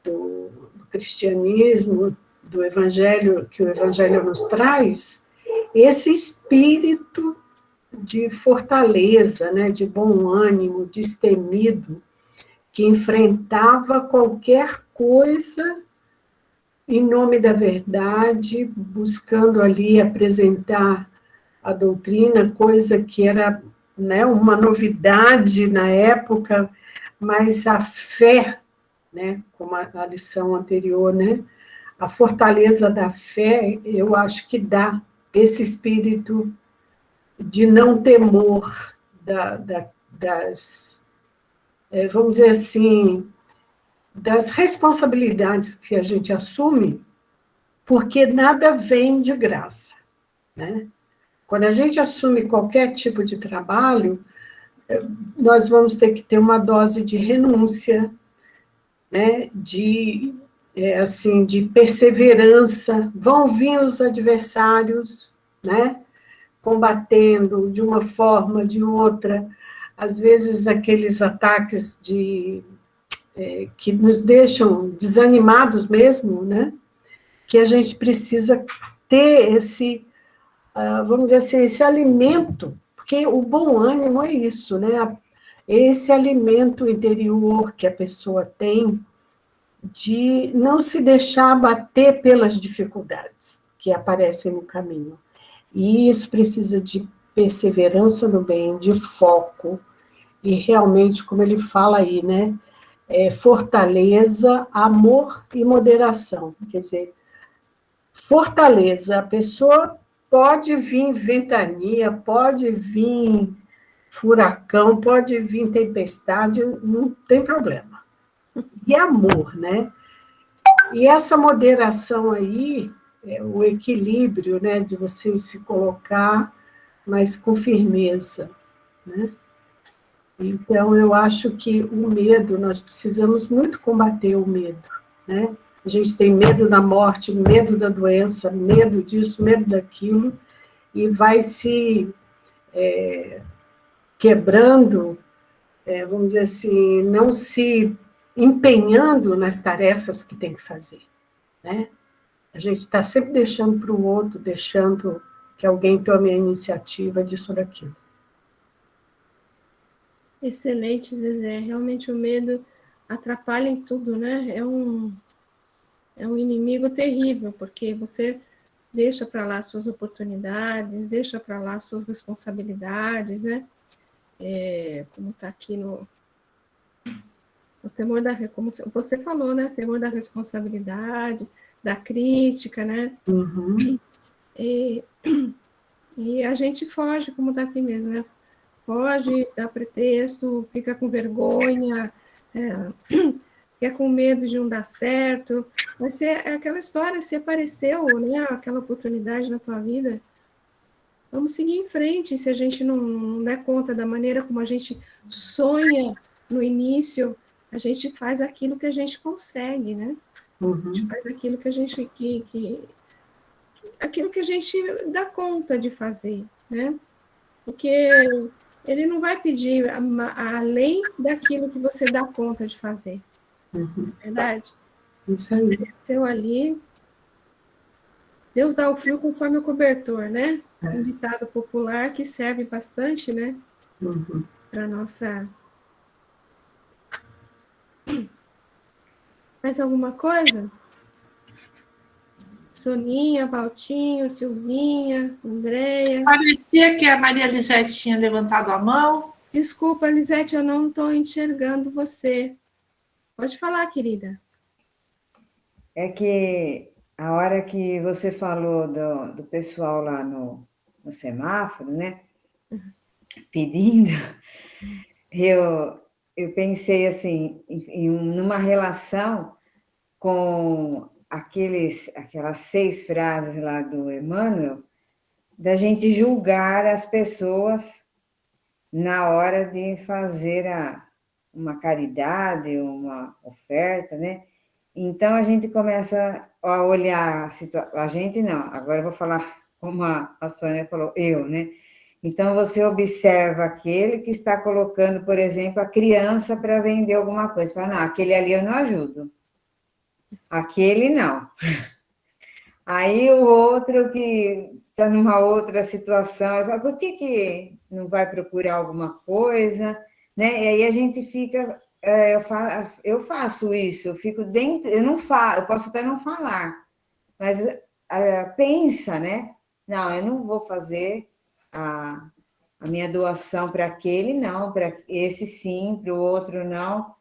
do cristianismo, do evangelho, que o evangelho nos traz, esse espírito de fortaleza, né, de bom ânimo, destemido, que enfrentava qualquer coisa em nome da verdade, buscando ali apresentar a doutrina, coisa que era, né, uma novidade na época, mas a fé, né, como a lição anterior, né, a fortaleza da fé, eu acho que dá esse espírito de não temor das, vamos dizer assim, das responsabilidades que a gente assume, porque nada vem de graça, né? Quando a gente assume qualquer tipo de trabalho, nós vamos ter que ter uma dose de renúncia, né? Assim, de perseverança. Vão vir os adversários, né? Combatendo de uma forma, de outra, às vezes aqueles ataques que nos deixam desanimados mesmo, né? Que a gente precisa ter esse, vamos dizer assim, esse alimento, porque o bom ânimo é isso, né? Esse alimento interior que a pessoa tem de não se deixar abater pelas dificuldades que aparecem no caminho. E isso precisa de perseverança no bem, de foco, e realmente, como ele fala aí, né? Fortaleza, amor e moderação. Quer dizer, fortaleza, a pessoa pode vir ventania, pode vir furacão, pode vir tempestade, não tem problema. E amor, né? E essa moderação aí, o equilíbrio, né, de você se colocar, mas com firmeza, né? Então, eu acho que o medo, nós precisamos muito combater o medo, né? A gente tem medo da morte, medo da doença, medo disso, medo daquilo, e vai se quebrando, vamos dizer assim, não se empenhando nas tarefas que tem que fazer, né? A gente está sempre deixando para o outro, deixando que alguém tome a iniciativa disso ou daquilo. Excelente, Zezé. Realmente o medo atrapalha em tudo, né? É um inimigo terrível, porque você deixa para lá suas oportunidades, deixa para lá suas responsabilidades, né? Como está aqui no temor como você falou, né? Temor da responsabilidade, da crítica, né? Uhum. E a gente foge, como está aqui mesmo, né? Foge, dá pretexto, fica com vergonha, fica com medo de não dar certo. Mas se aquela história, se apareceu, né, aquela oportunidade na tua vida, vamos seguir em frente. Se a gente não der conta da maneira como a gente sonha no início, a gente faz aquilo que a gente consegue, né? Uhum. A gente faz aquilo que a gente aquilo que a gente dá conta de fazer, né? Porque ele não vai pedir além daquilo que você dá conta de fazer. Uhum. Verdade? Isso aí. Apareceu ali. Deus dá o frio conforme o cobertor, né? Um ditado popular que serve bastante, né? Uhum. Para nossa. Mais alguma coisa? Soninha, Valtinho, Silvinha, Andréia. Parecia que a Maria Lisete tinha levantado a mão. Desculpa, Lisete, eu não estou enxergando você. Pode falar, querida. É que a hora que você falou do pessoal lá no semáforo, né? Pedindo, eu pensei assim, numa relação com aquelas 6 frases lá do Emmanuel, da gente julgar as pessoas na hora de fazer uma caridade, uma oferta, né? Então a gente começa a olhar a situação. A gente não, agora eu vou falar como a Sônia falou, eu, né? Então, você observa aquele que está colocando, por exemplo, a criança para vender alguma coisa. Fala, não, aquele ali eu não ajudo. Aquele não. Aí o outro que está numa outra situação, fala, por que não vai procurar alguma coisa? Né? E aí a gente fica... eu faço isso, eu fico dentro... Eu não falo, eu posso até não falar, mas pensa, né? Não, eu não vou fazer a minha doação para aquele, não, para esse sim, para o outro não.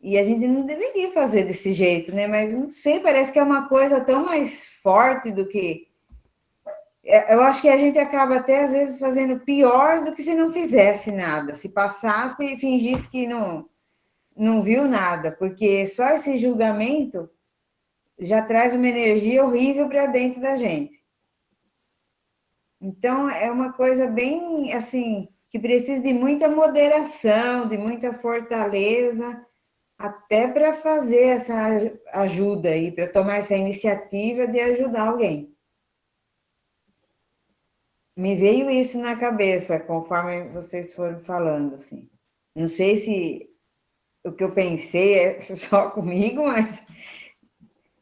E a gente não deveria fazer desse jeito, né? Mas não sei, parece que é uma coisa tão mais forte do que... Eu acho que a gente acaba até, às vezes, fazendo pior do que se não fizesse nada, se passasse e fingisse que não viu nada, porque só esse julgamento já traz uma energia horrível para dentro da gente. Então, é uma coisa bem, assim, que precisa de muita moderação, de muita fortaleza, até para fazer essa ajuda aí, para tomar essa iniciativa de ajudar alguém. Me veio isso na cabeça, conforme vocês foram falando, assim. Não sei se o que eu pensei é só comigo, mas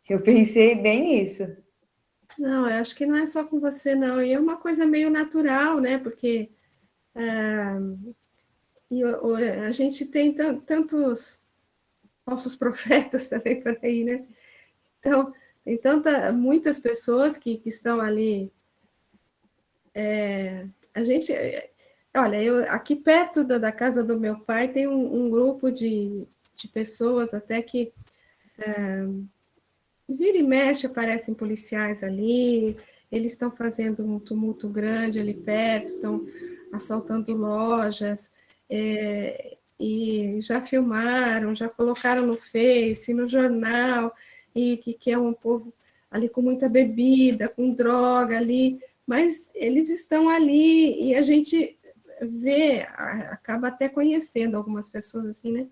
eu pensei bem nisso. Não, eu acho que não é só com você, não. E é uma coisa meio natural, né? Porque a gente tem tantos falsos profetas também por aí, né? Então, muitas pessoas que estão ali. A gente... Olha, aqui perto da casa do meu pai tem um grupo de pessoas até que... vira e mexe, aparecem policiais ali, eles estão fazendo um tumulto grande ali perto, estão assaltando lojas, e já filmaram, já colocaram no Face, no jornal, e que é um povo ali com muita bebida, com droga ali, mas eles estão ali e a gente vê, acaba até conhecendo algumas pessoas assim, né?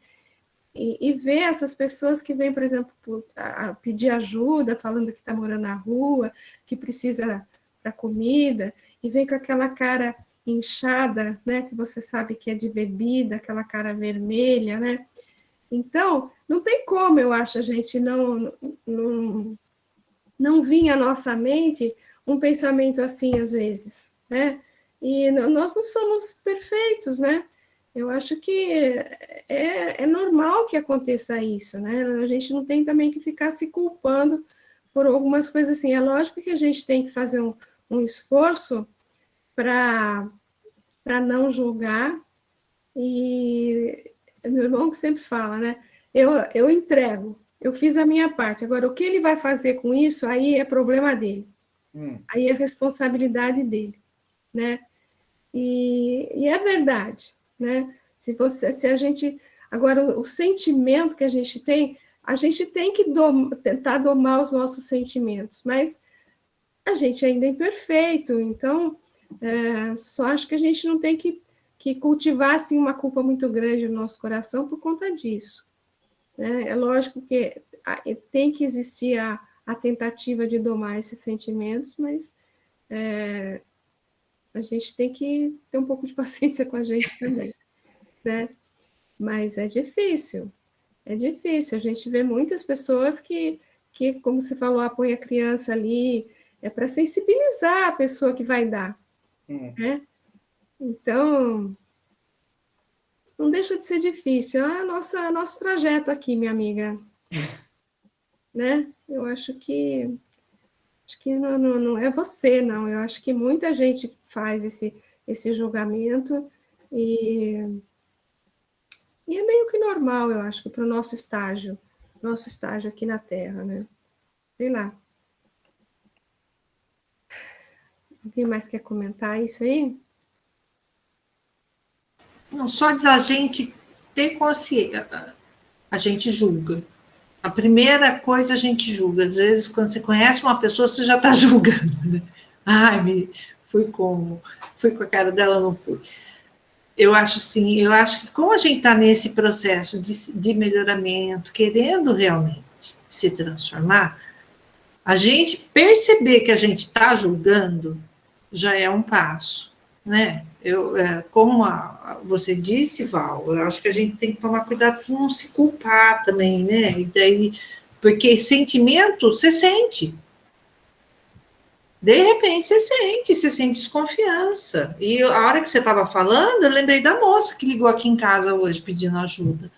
E ver essas pessoas que vêm, por exemplo, a pedir ajuda, falando que está morando na rua, que precisa para comida, e vem com aquela cara inchada, né, que você sabe que é de bebida, aquela cara vermelha, né? Então, não tem como, eu acho, a gente não vir à nossa mente um pensamento assim, às vezes, né? E nós não somos perfeitos, né? Eu acho que é normal que aconteça isso, né? A gente não tem também que ficar se culpando por algumas coisas assim. É lógico que a gente tem que fazer um esforço para não julgar. E meu irmão que sempre fala, né? Eu entrego, eu fiz a minha parte. Agora, o que ele vai fazer com isso, aí é problema dele. Aí é responsabilidade dele, né? E é verdade, né? Se a gente... Agora, o sentimento que a gente tem que tentar domar os nossos sentimentos, mas a gente ainda é imperfeito, então só acho que a gente não tem que cultivar assim, uma culpa muito grande no nosso coração por conta disso. Né? É lógico que tem que existir a tentativa de domar esses sentimentos, mas a gente tem que ter um pouco de paciência com a gente também, né? Mas é difícil. A gente vê muitas pessoas que como você falou, apoia a criança ali, é para sensibilizar a pessoa que vai dar, né? Então, não deixa de ser difícil. É nosso trajeto aqui, minha amiga. Né? Eu acho que não é você, não. Eu acho que muita gente faz esse julgamento e é meio que normal, eu acho, que para o nosso estágio aqui na Terra, né? Sei lá. Alguém mais quer comentar isso aí? Não, só da gente ter consciência, a gente julga. A primeira coisa a gente julga. Às vezes, quando você conhece uma pessoa, você já está julgando. Né? Ai, fui com a cara dela, não fui. Eu acho que como a gente está nesse processo de melhoramento, querendo realmente se transformar, a gente perceber que a gente está julgando já é um passo, né? Como você disse, Val, eu acho que a gente tem que tomar cuidado para não se culpar também, né? E daí, porque sentimento, você sente. De repente, você sente desconfiança. E a hora que você estava falando, eu lembrei da moça que ligou aqui em casa hoje pedindo ajuda.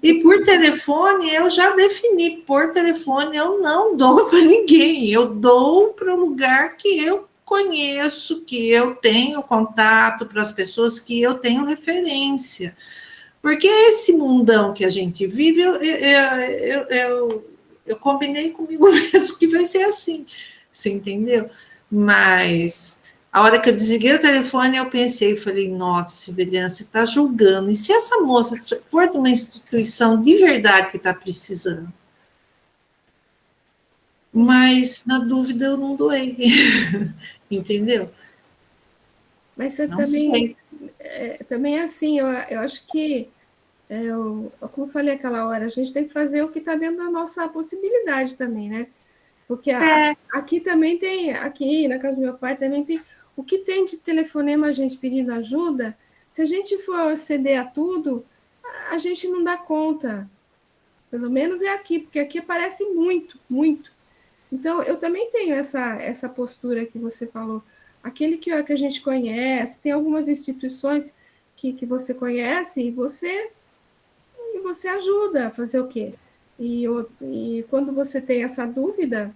E por telefone, eu já defini, por telefone eu não dou para ninguém, eu dou para o lugar que eu conheço, que eu tenho contato, para as pessoas que eu tenho referência. Porque esse mundão que a gente vive, eu combinei comigo mesmo que vai ser assim, você entendeu? Mas a hora que eu desliguei o telefone, eu pensei, falei, nossa, Sibeliana, você está julgando. E se essa moça for de uma instituição de verdade que está precisando? Mas, na dúvida, eu não doei. Entendeu? Mas você Não também, sei. também é assim, eu acho que, como eu falei aquela hora, a gente tem que fazer o que está dentro da nossa possibilidade também, né? Porque aqui também tem, aqui na casa do meu pai também tem, o que tem de telefonema a gente pedindo ajuda, se a gente for ceder a tudo, a gente não dá conta. Pelo menos é aqui, porque aqui aparece muito, muito. Então, eu também tenho essa postura que você falou. Aquele que a gente conhece, tem algumas instituições que você conhece e você ajuda a fazer o quê? E quando você tem essa dúvida,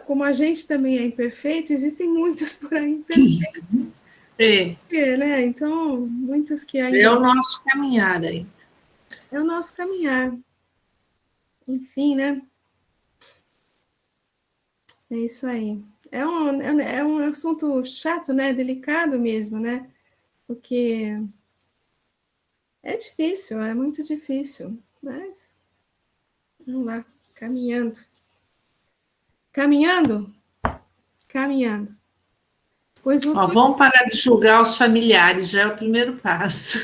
como a gente também é imperfeito, existem muitos por aí imperfeitos. Né? Então, muitos que ainda... É o nosso caminhar aí. É o nosso caminhar. Enfim, né? É isso aí. É um assunto chato, né? Delicado mesmo, né? Porque é difícil, é muito difícil. Mas vamos lá, caminhando. Caminhando? Caminhando. Vamos parar de julgar os familiares, já é o primeiro passo.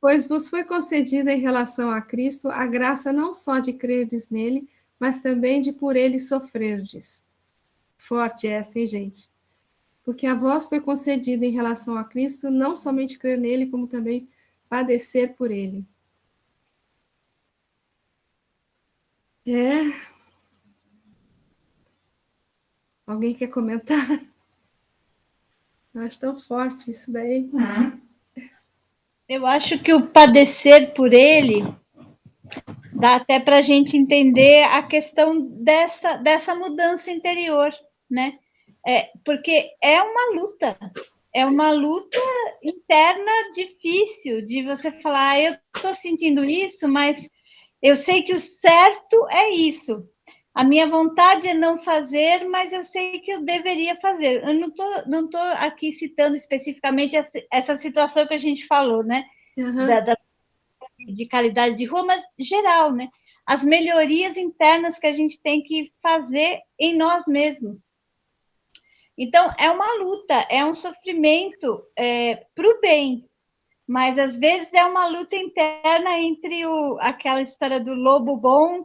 Pois vos foi concedida em relação a Cristo a graça não só de crerdes nele, mas também de por ele sofrerdes. Forte essa, hein, gente? Porque a vós foi concedida em relação a Cristo não somente crer nele, como também padecer por ele. Alguém quer comentar? Eu acho tão forte isso daí. Eu acho que o padecer por ele dá até para a gente entender a questão dessa mudança interior, né? Porque é uma luta interna difícil de você falar, eu estou sentindo isso, mas eu sei que o certo é isso. A minha vontade é não fazer, mas eu sei que eu deveria fazer. Eu não tô aqui citando especificamente essa situação que a gente falou, né? Uhum. De qualidade de rua, mas geral, né? As melhorias internas que a gente tem que fazer em nós mesmos. Então, é uma luta, é um sofrimento para o bem, mas às vezes é uma luta interna entre aquela história do lobo bom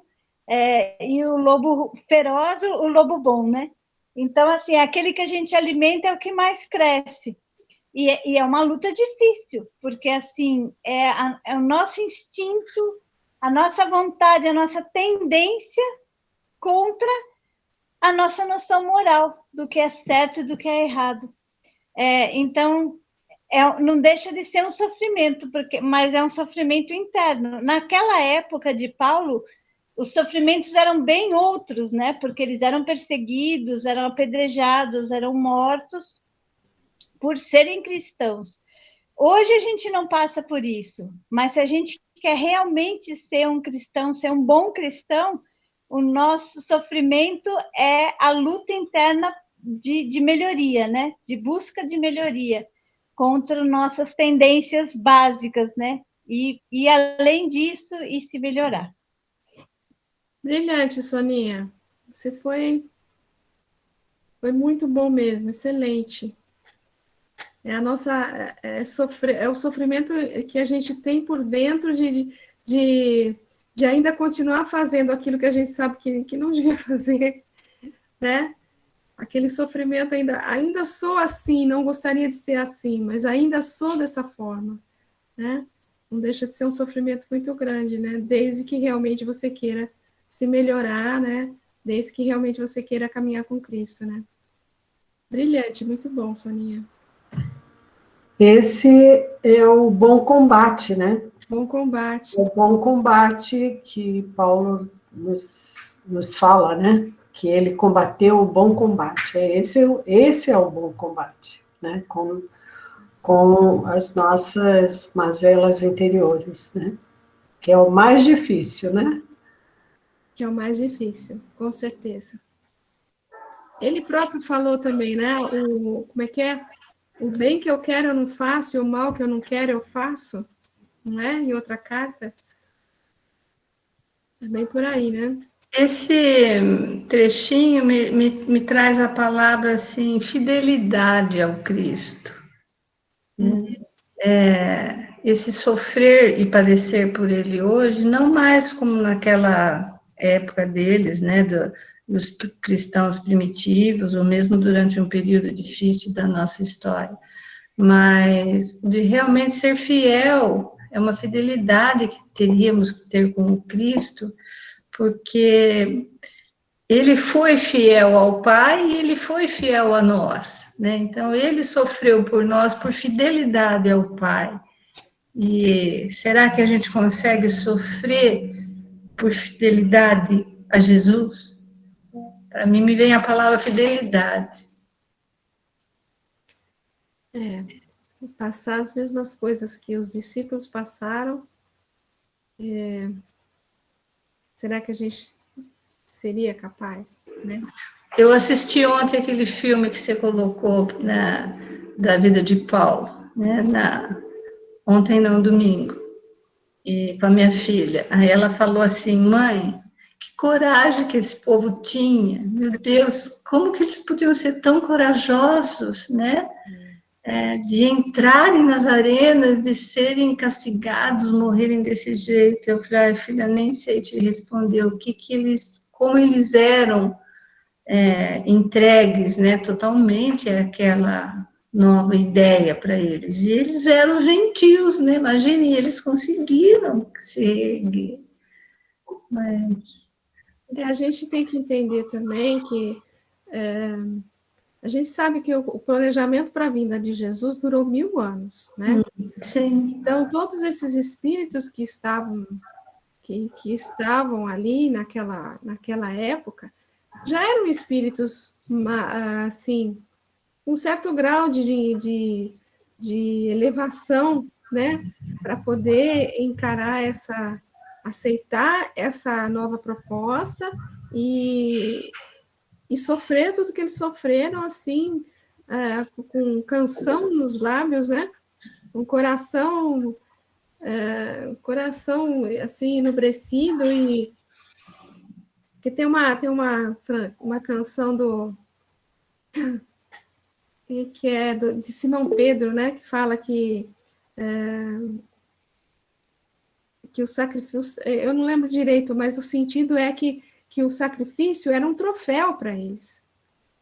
e o lobo feroz, o lobo bom, né? Então, assim, aquele que a gente alimenta é o que mais cresce. E é uma luta difícil, porque, assim, é o nosso instinto, a nossa vontade, a nossa tendência contra a nossa noção moral do que é certo e do que é errado. Então, não deixa de ser um sofrimento, mas é um sofrimento interno. Naquela época de Paulo, os sofrimentos eram bem outros, né? Porque eles eram perseguidos, eram apedrejados, eram mortos por serem cristãos. Hoje a gente não passa por isso, mas se a gente quer realmente ser um cristão, ser um bom cristão, o nosso sofrimento é a luta interna de melhoria, né? De busca de melhoria contra nossas tendências básicas, né? E além disso, e se melhorar. Brilhante, Soninha. Você foi muito bom mesmo, excelente. É o sofrimento que a gente tem por dentro de de ainda continuar fazendo aquilo que a gente sabe que não devia fazer, né? Aquele sofrimento ainda sou assim, não gostaria de ser assim, mas ainda sou dessa forma, né? Não deixa de ser um sofrimento muito grande, né? Desde que realmente você queira se melhorar, né? Desde que realmente você queira caminhar com Cristo, né? Brilhante, muito bom, Soninha. Esse é o bom combate, né? Bom combate. O bom combate que Paulo nos fala, né? Que ele combateu o bom combate. Esse é o bom combate, né? Com as nossas mazelas interiores, né? Que é o mais difícil, né? Que é o mais difícil, com certeza. Ele próprio falou também, né? Como é que é? O bem que eu quero eu não faço, e o mal que eu não quero eu faço, não é? Em outra carta. É bem por aí, né? Esse trechinho me traz a palavra assim, fidelidade ao Cristo. Esse sofrer e padecer por ele hoje, não mais como naquela época deles, né, dos cristãos primitivos, ou mesmo durante um período difícil da nossa história, mas de realmente ser fiel, é uma fidelidade que teríamos que ter com o Cristo, porque ele foi fiel ao Pai e ele foi fiel a nós, né? Então, ele sofreu por nós por fidelidade ao Pai. E será que a gente consegue sofrer por fidelidade a Jesus? Para mim, me vem a palavra fidelidade. Passar as mesmas coisas que os discípulos passaram. Será que a gente seria capaz, né? Eu assisti ontem aquele filme que você colocou da vida de Paulo, né? Ontem não, domingo, e com a minha filha. Aí ela falou assim, mãe, que coragem que esse povo tinha, meu Deus, como que eles podiam ser tão corajosos, né? De entrarem nas arenas, de serem castigados, morrerem desse jeito. Eu falei, ai, filha, nem sei te responder como eles eram entregues, né, totalmente àquela nova ideia para eles. E eles eram gentios, né? Imagine, eles conseguiram seguir. Mas A gente tem que entender também que a gente sabe que o planejamento para a vinda de Jesus durou 1000 anos, né? sim. Então, todos esses espíritos que estavam ali naquela época já eram espíritos, assim, um certo grau de elevação, né? Para poder aceitar essa nova proposta e sofrer tudo que eles sofreram, assim, com canção nos lábios, né? Um coração assim enobrecido e que tem uma canção que é de Simão Pedro, né? Que fala que o sacrifício, eu não lembro direito, mas o sentido é que o sacrifício era um troféu para eles.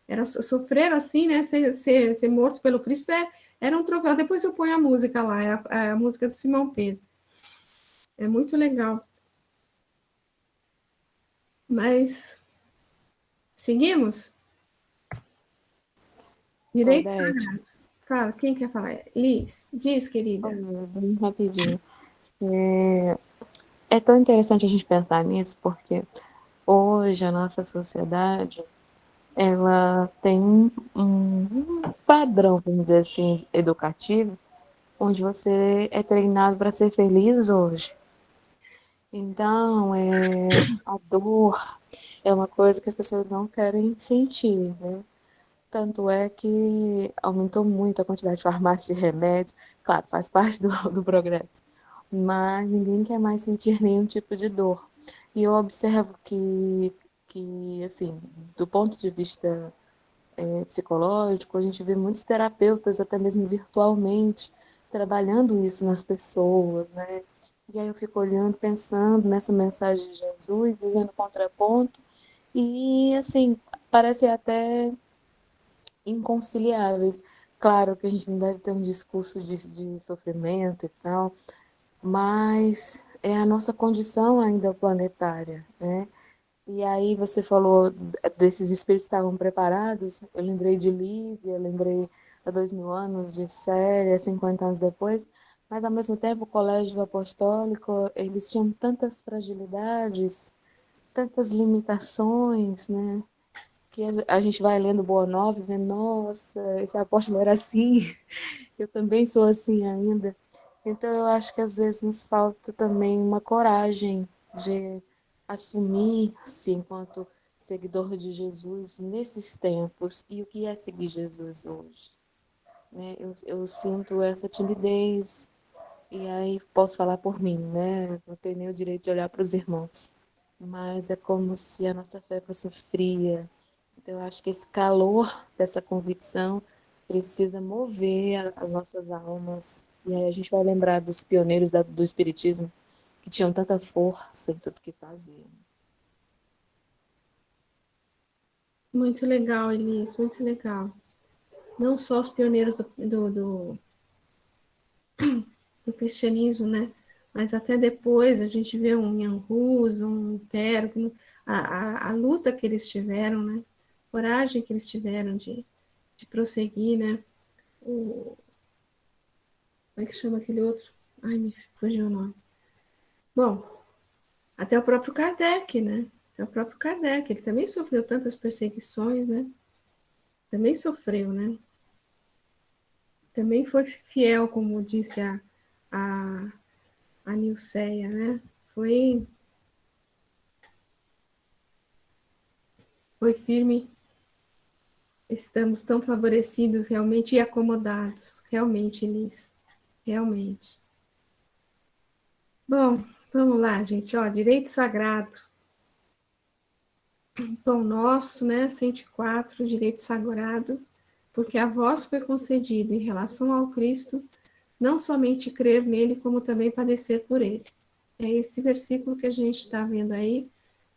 Era sofrer assim, né? Ser morto pelo Cristo era um troféu. Depois eu ponho a música lá, é a música do Simão Pedro. É muito legal. Mas seguimos? Direito sagrado. Fala, quem quer falar? Liz, diz, querida. Bem rapidinho. É tão interessante a gente pensar nisso, porque hoje a nossa sociedade ela tem um padrão, vamos dizer assim, educativo, onde você é treinado para ser feliz hoje. Então, a dor é uma coisa que as pessoas não querem sentir, né? Tanto é que aumentou muito a quantidade de farmácias de remédios, claro, faz parte do progresso, mas ninguém quer mais sentir nenhum tipo de dor. E eu observo que assim, do ponto de vista psicológico, a gente vê muitos terapeutas, até mesmo virtualmente, trabalhando isso nas pessoas, né? E aí eu fico olhando, pensando nessa mensagem de Jesus e vendo contraponto. E, assim, parece até inconciliáveis. Claro que a gente não deve ter um discurso de sofrimento e tal, mas é a nossa condição ainda planetária, né? E aí você falou desses espíritos que estavam preparados, eu lembrei de Lívia, lembrei há 2000 anos de Célia, 50 anos depois, mas ao mesmo tempo o colégio apostólico, eles tinham tantas fragilidades, tantas limitações, né? Que a gente vai lendo Boa Nova e vendo, nossa, esse apóstolo era assim, eu também sou assim ainda. Então eu acho que às vezes nos falta também uma coragem de assumir-se enquanto seguidor de Jesus nesses tempos. E o que é seguir Jesus hoje? Né? Eu sinto essa timidez, e aí posso falar por mim, né? Não tenho nem o direito de olhar para os irmãos. Mas é como se a nossa fé fosse fria. Então, eu acho que esse calor dessa convicção precisa mover as nossas almas. E aí a gente vai lembrar dos pioneiros do Espiritismo, que tinham tanta força em tudo que faziam. Muito legal, Elis, muito legal. Não só os pioneiros do cristianismo, né? Mas até depois a gente vê um Ian Hus, um Lutero, a luta que eles tiveram, né? Coragem que eles tiveram de prosseguir, né? Como é que chama aquele outro? Ai, me fugiu o nome. Bom, até o próprio Kardec, né? Até o próprio Kardec, ele também sofreu tantas perseguições, né? Também sofreu, né? Também foi fiel, como disse a Nilceia, né? Foi firme. Estamos tão favorecidos realmente e acomodados. Realmente, Elis. Realmente. Bom, vamos lá, gente. Ó, direito sagrado. Pão nosso, né? 104, direito sagrado. Porque a vós foi concedido em relação ao Cristo, não somente crer nele, como também padecer por ele. É esse versículo que a gente está vendo aí,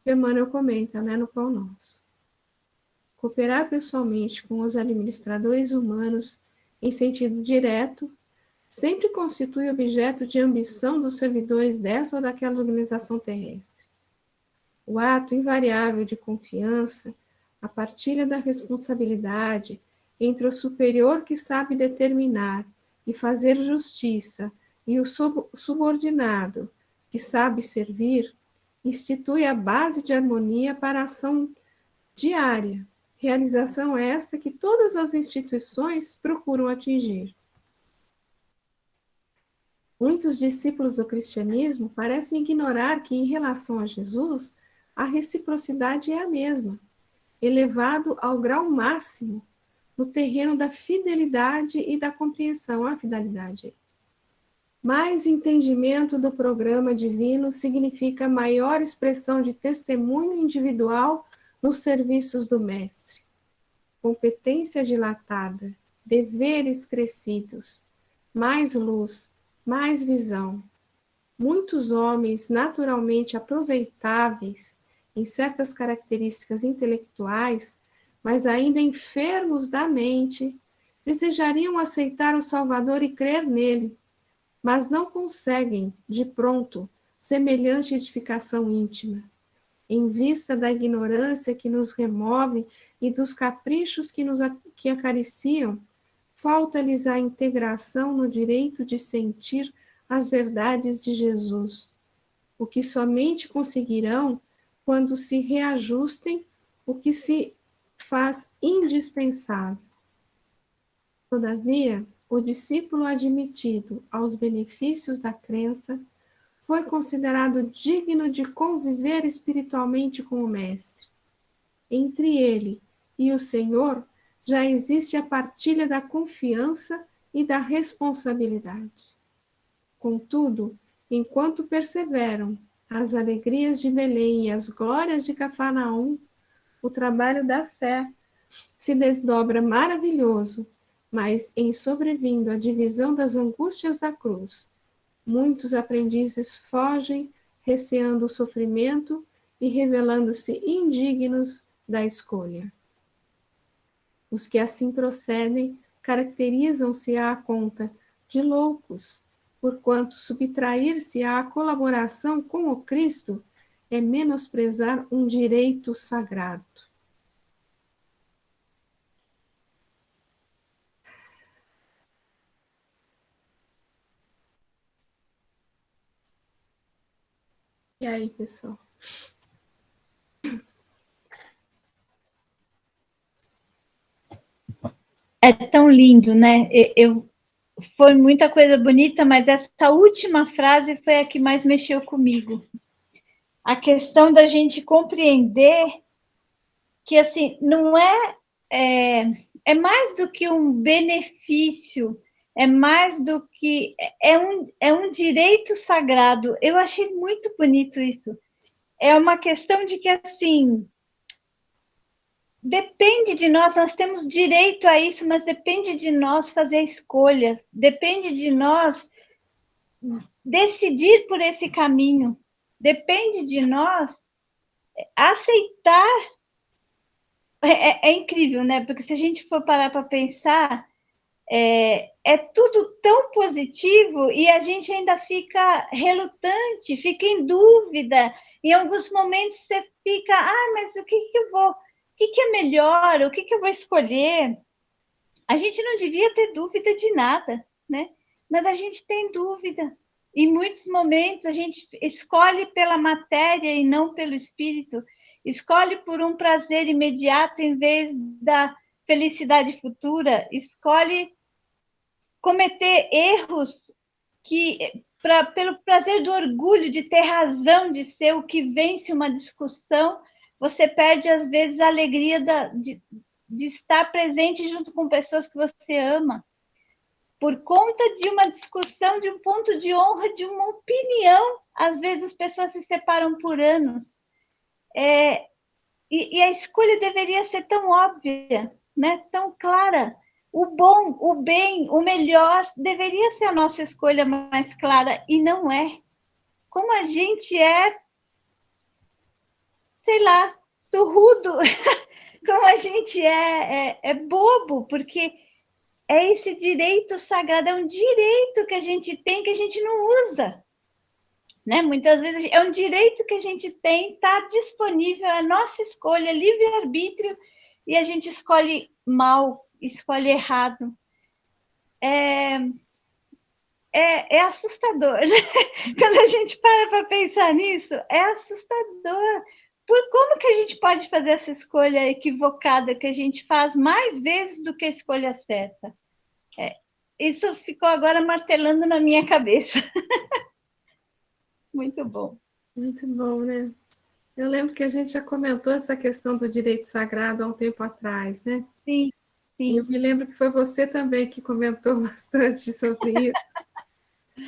que Emmanuel comenta, né, no Pão Nosso. Cooperar pessoalmente com os administradores humanos, em sentido direto, sempre constitui objeto de ambição dos servidores dessa ou daquela organização terrestre. O ato invariável de confiança, a partilha da responsabilidade entre o superior que sabe determinar e fazer justiça e o subordinado que sabe servir, institui a base de harmonia para a ação diária, realização essa que todas as instituições procuram atingir. Muitos discípulos do cristianismo parecem ignorar que, em relação a Jesus, a reciprocidade é a mesma, elevado ao grau máximo no terreno da fidelidade e da compreensão. A fidelidade. Mais entendimento do programa divino significa maior expressão de testemunho individual nos serviços do Mestre. Competência dilatada, deveres crescidos, mais luz, mais visão. Muitos homens naturalmente aproveitáveis em certas características intelectuais, mas ainda enfermos da mente, desejariam aceitar o Salvador e crer nele, mas não conseguem, de pronto, semelhante edificação íntima. Em vista da ignorância que nos remove e dos caprichos que acariciam, falta-lhes a integração no direito de sentir as verdades de Jesus, o que somente conseguirão quando se reajustem o que se faz indispensável. Todavia, o discípulo admitido aos benefícios da crença foi considerado digno de conviver espiritualmente com o Mestre. Entre ele e o Senhor já existe a partilha da confiança e da responsabilidade. Contudo, enquanto perseveram as alegrias de Belém e as glórias de Cafarnaum, o trabalho da fé se desdobra maravilhoso, mas em sobrevindo a divisão das angústias da cruz muitos aprendizes fogem, receando o sofrimento e revelando-se indignos da escolha. Os que assim procedem caracterizam-se à conta de loucos, porquanto subtrair-se à colaboração com o Cristo é menosprezar um direito sagrado. E aí, pessoal? É tão lindo, né? Foi muita coisa bonita, mas essa última frase foi a que mais mexeu comigo. A questão da gente compreender que, assim, não é mais do que um benefício, é mais do que... É um direito sagrado. Eu achei muito bonito isso. É uma questão de que, assim... Depende de nós temos direito a isso, mas depende de nós fazer a escolha, depende de nós decidir por esse caminho, depende de nós aceitar. É incrível, né? Porque se a gente for parar para pensar, é tudo tão positivo e a gente ainda fica relutante, fica em dúvida. Em alguns momentos você fica, mas o que eu vou... O que é melhor? O que eu vou escolher? A gente não devia ter dúvida de nada, né? Mas a gente tem dúvida. Em muitos momentos, a gente escolhe pela matéria e não pelo espírito. Escolhe por um prazer imediato em vez da felicidade futura. Escolhe cometer erros pelo prazer do orgulho de ter razão, de ser o que vence uma discussão. Você perde, às vezes, a alegria de estar presente junto com pessoas que você ama. Por conta de uma discussão, de um ponto de honra, de uma opinião, às vezes as pessoas se separam por anos. E a escolha deveria ser tão óbvia, né? Tão clara. O bom, o bem, o melhor deveria ser a nossa escolha mais clara, e não é. Como a gente sei lá, turrudo, como a gente é bobo, porque é esse direito sagrado, é um direito que a gente tem que a gente não usa, né? Muitas vezes é um direito que a gente tem, está disponível, é nossa escolha, livre-arbítrio, e a gente escolhe mal, escolhe errado. É assustador, né? Quando a gente para pensar nisso, é assustador. Por como que a gente pode fazer essa escolha equivocada que a gente faz mais vezes do que a escolha certa? Isso ficou agora martelando na minha cabeça. Muito bom. Muito bom, né? Eu lembro que a gente já comentou essa questão do direito sagrado há um tempo atrás, né? Sim, sim. E eu me lembro que foi você também que comentou bastante sobre isso.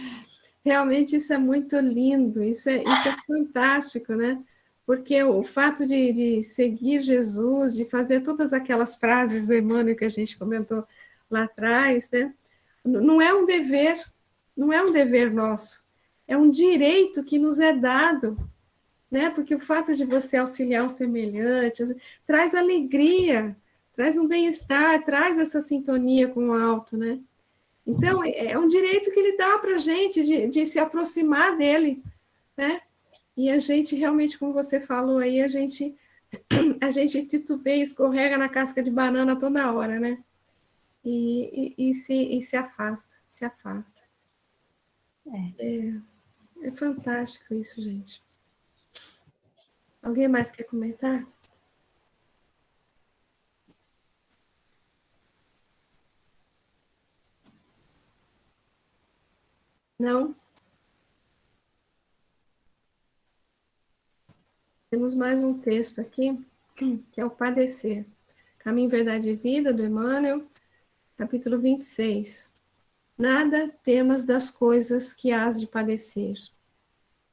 Realmente isso é muito lindo, isso é fantástico, né? Porque o fato de seguir Jesus, de fazer todas aquelas frases do Emmanuel que a gente comentou lá atrás, né? Não é um dever, não é um dever nosso, é um direito que nos é dado, né? Porque o fato de você auxiliar um semelhante traz alegria, traz um bem-estar, traz essa sintonia com o alto, né? Então, é um direito que ele dá para a gente de se aproximar dele, né? E a gente realmente, como você falou aí, a gente titubeia, escorrega na casca de banana toda hora, né? E se afasta, se afasta. É fantástico isso, gente. Alguém mais quer comentar? Não? Temos mais um texto aqui, que é o Padecer. Caminho, Verdade e Vida, do Emmanuel, capítulo 26. Nada temas das coisas que hás de padecer.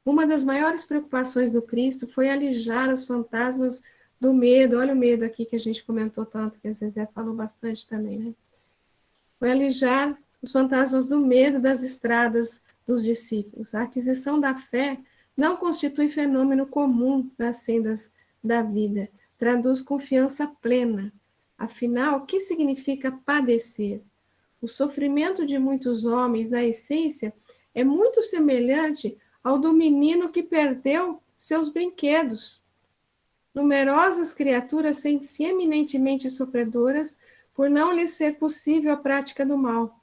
Uma das maiores preocupações do Cristo foi alijar os fantasmas do medo. Olha o medo aqui que a gente comentou tanto, que a Zezé falou bastante também, né? Foi alijar os fantasmas do medo das estradas dos discípulos. A aquisição da fé não constitui fenômeno comum nas sendas da vida, traduz confiança plena. Afinal, o que significa padecer? O sofrimento de muitos homens, na essência, é muito semelhante ao do menino que perdeu seus brinquedos. Numerosas criaturas sentem-se eminentemente sofredoras por não lhes ser possível a prática do mal.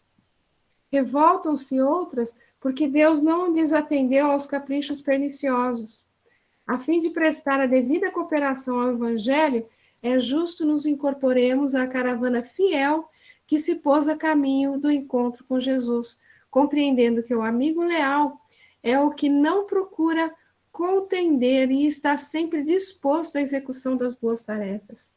Revoltam-se outras porque Deus não lhes atendeu aos caprichos perniciosos. A fim de prestar a devida cooperação ao Evangelho, é justo nos incorporemos à caravana fiel que se pôs a caminho do encontro com Jesus, compreendendo que o amigo leal é o que não procura contender e está sempre disposto à execução das boas tarefas.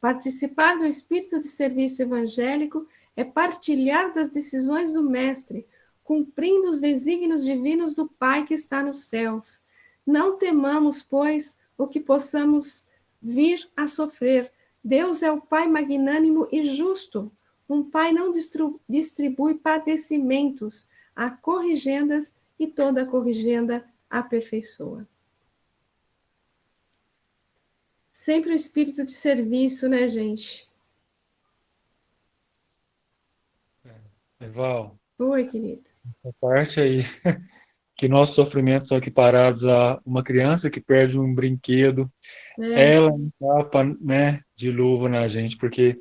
Participar do espírito de serviço evangélico é partilhar das decisões do Mestre, cumprindo os desígnios divinos do Pai que está nos céus. Não temamos, pois, o que possamos vir a sofrer. Deus é o Pai magnânimo e justo. Um Pai não distribui padecimentos, há corrigendas e toda corrigenda aperfeiçoa. Sempre o espírito de serviço, né, gente? Eval, Oi, querido. essa parte aí, que nossos sofrimentos são equiparados a uma criança que perde um brinquedo, ela não tapa, né, de luva na gente, porque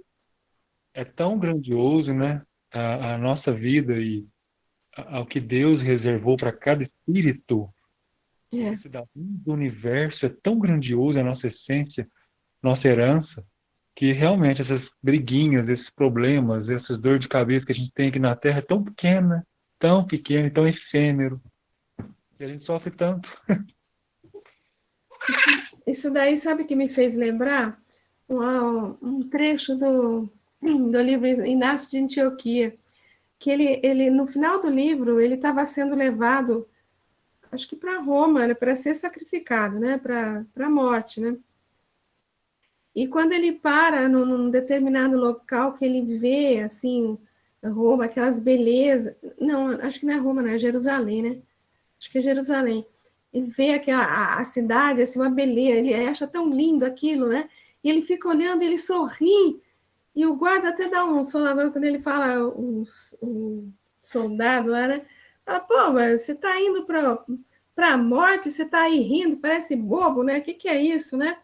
é tão grandioso, né, a nossa vida e ao que Deus reservou para cada espírito. Esse do universo é tão grandioso, a nossa essência, nossa herança, que realmente essas briguinhas, esses problemas, essas dores de cabeça que a gente tem aqui na Terra é tão pequena e tão efêmero, que a gente sofre tanto. Isso daí, sabe o que me fez lembrar? Um trecho do livro Inácio de Antioquia, que ele no final do livro, ele estava sendo levado, acho que para Roma, né, para ser sacrificado, né, para a morte, né? E quando ele para num determinado local que ele vê, assim, Roma, aquelas belezas... Não, acho que não é Roma, não, é Jerusalém, né? Acho que é Jerusalém. Ele vê aqui a cidade, assim, uma beleza, ele acha tão lindo aquilo, né? E ele fica olhando, ele sorri, e o guarda até dá um solavanco quando ele fala, o soldado lá, né? Fala, pô, mas você tá indo para a morte, você tá aí rindo, parece bobo, né? O que é isso, né?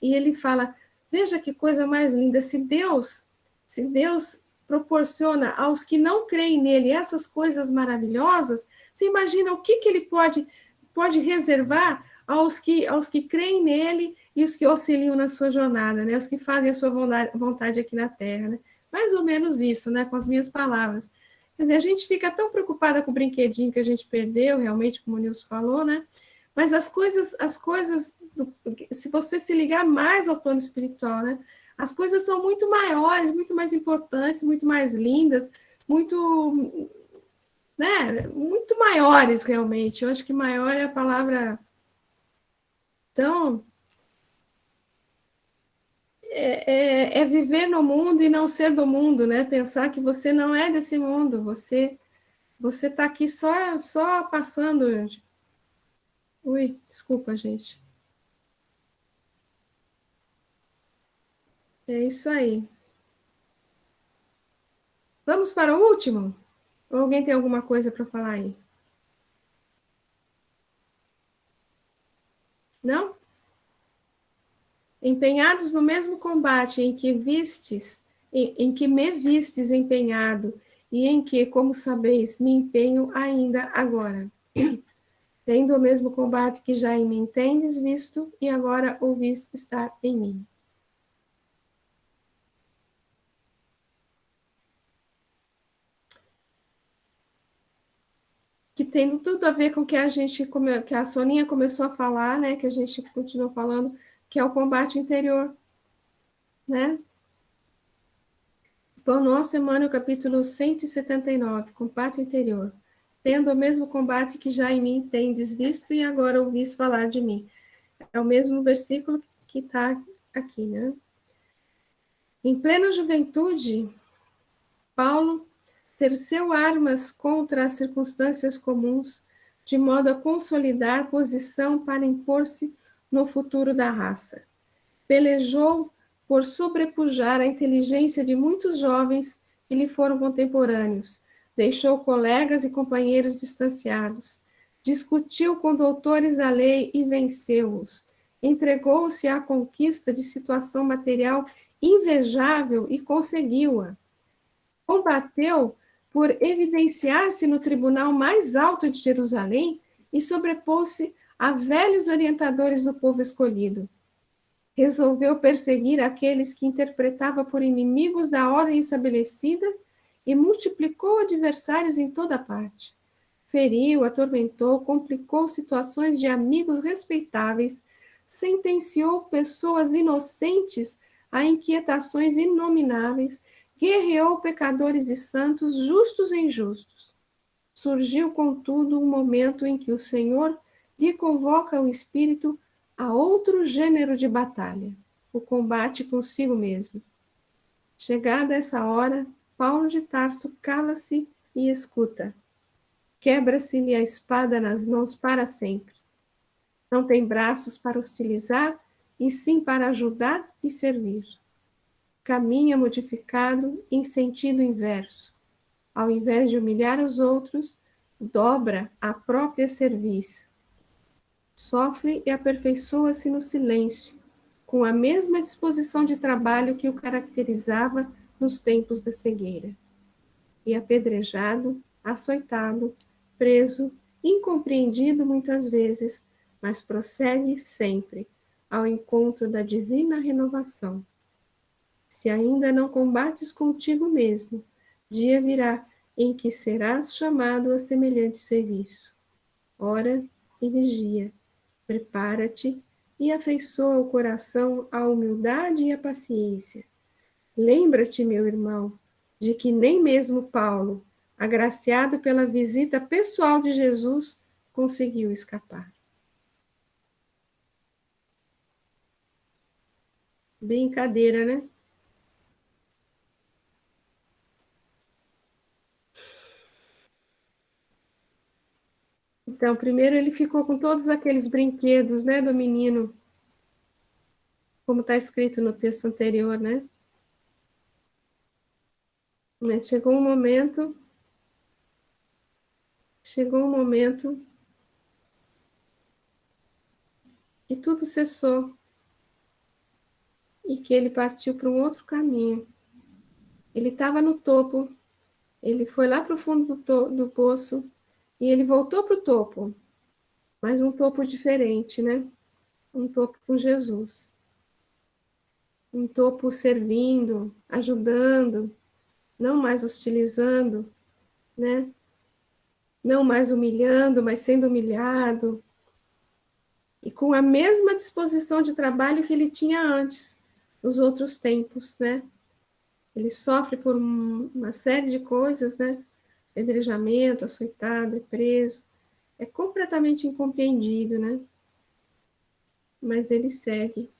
E ele fala, veja que coisa mais linda, se Deus proporciona aos que não creem nele essas coisas maravilhosas, você imagina o que ele pode reservar aos que creem nele e os que auxiliam na sua jornada, né? Os que fazem a sua vontade aqui na Terra, né? Mais ou menos isso, né? Com as minhas palavras. Quer dizer, a gente fica tão preocupada com o brinquedinho que a gente perdeu, realmente, como o Nilson falou, né? Mas as coisas, se você se ligar mais ao plano espiritual, né? As coisas são muito maiores, muito mais importantes, muito mais lindas, muito, né? Muito maiores, realmente. Eu acho que maior é a palavra. Então, é viver no mundo e não ser do mundo, né? Pensar que você não é desse mundo, você está aqui só passando. Ui, desculpa, gente. É isso aí. Vamos para o último? Ou alguém tem alguma coisa para falar aí? Não? Empenhados no mesmo combate em que me vistes empenhado, e em que, como sabeis, me empenho ainda agora. Tendo o mesmo combate que já em mim tendes visto, e agora ouvis estar em mim. Que tem tudo a ver com o que que a Soninha começou a falar, né? Que a gente continuou falando, que é o combate interior, né? Pão Nosso, Emmanuel, capítulo 179, combate interior. Tendo o mesmo combate que já em mim tendes visto e agora ouvis falar de mim. É o mesmo versículo que está aqui, né? Em plena juventude, Paulo Teceu armas contra as circunstâncias comuns, de modo a consolidar posição para impor-se no futuro da raça. Pelejou por sobrepujar a inteligência de muitos jovens que lhe foram contemporâneos, deixou colegas e companheiros distanciados, discutiu com doutores da lei e venceu-os, entregou-se à conquista de situação material invejável e conseguiu-a. Combateu por evidenciar-se no tribunal mais alto de Jerusalém e sobrepôs-se a velhos orientadores do povo escolhido. Resolveu perseguir aqueles que interpretava por inimigos da ordem estabelecida e multiplicou adversários em toda parte. Feriu, atormentou, complicou situações de amigos respeitáveis, sentenciou pessoas inocentes a inquietações inomináveis, guerreou pecadores e santos, justos e injustos. Surgiu, contudo, um momento em que o Senhor lhe convoca o espírito a outro gênero de batalha, o combate consigo mesmo. Chegada essa hora, Paulo de Tarso cala-se e escuta. Quebra-se-lhe a espada nas mãos para sempre. Não tem braços para hostilizar, e sim para ajudar e servir. Caminha modificado em sentido inverso. Ao invés de humilhar os outros, dobra a própria cerviz. Sofre e aperfeiçoa-se no silêncio, com a mesma disposição de trabalho que o caracterizava nos tempos da cegueira. E apedrejado, açoitado, preso, incompreendido muitas vezes, mas prossegue sempre ao encontro da divina renovação. Se ainda não combates contigo mesmo, dia virá em que serás chamado a semelhante serviço. Ora e vigia, prepara-te e afeiçoa o coração à humildade e à paciência. Lembra-te, meu irmão, de que nem mesmo Paulo, agraciado pela visita pessoal de Jesus, conseguiu escapar. Brincadeira, né? Então, primeiro ele ficou com todos aqueles brinquedos, né, do menino, como está escrito no texto anterior, né? Mas chegou um momento que tudo cessou e que ele partiu para um outro caminho. Ele estava no topo, ele foi lá para o fundo do poço e ele voltou para o topo, mas um topo diferente, né? Um topo com Jesus. Um topo servindo, ajudando, não mais hostilizando, né? Não mais humilhando, mas sendo humilhado. E com a mesma disposição de trabalho que ele tinha antes, nos outros tempos, né? Ele sofre por uma série de coisas, né? Apedrejamento, açoitado, é preso. É completamente incompreendido, né? Mas ele segue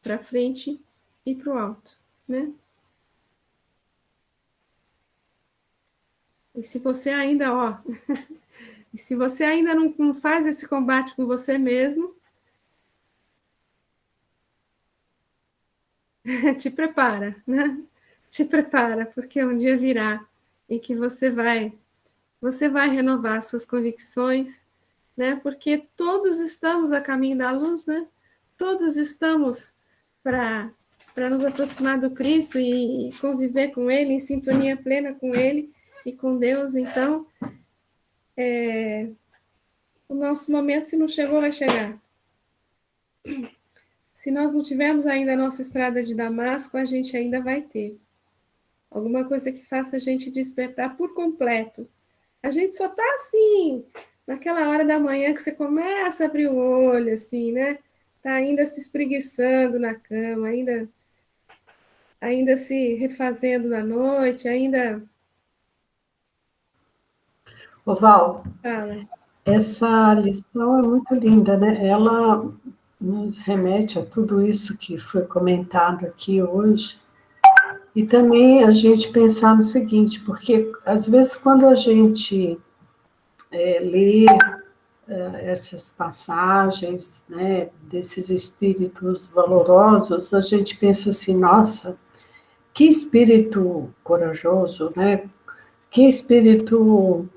para frente e para o alto, né? E se você ainda, e se você ainda não faz esse combate com você mesmo, te prepara, né? Te prepara, porque um dia virá em que você vai renovar suas convicções, né? Porque todos estamos a caminho da luz, né? Todos estamos para nos aproximar do Cristo e conviver com Ele, em sintonia plena com Ele e com Deus. Então, o nosso momento, se não chegou, vai chegar. Se nós não tivermos ainda a nossa estrada de Damasco, a gente ainda vai ter. Alguma coisa que faça a gente despertar por completo. A gente só está assim, naquela hora da manhã que você começa a abrir o olho, assim, né? Está ainda se espreguiçando na cama, ainda se refazendo na noite, ainda... Val, Fala. Essa lição é muito linda, né? Ela nos remete a tudo isso que foi comentado aqui hoje E também a gente pensar no seguinte, porque às vezes quando a gente lê essas passagens, né, desses espíritos valorosos, a gente pensa assim, nossa, que espírito corajoso, né? Que espírito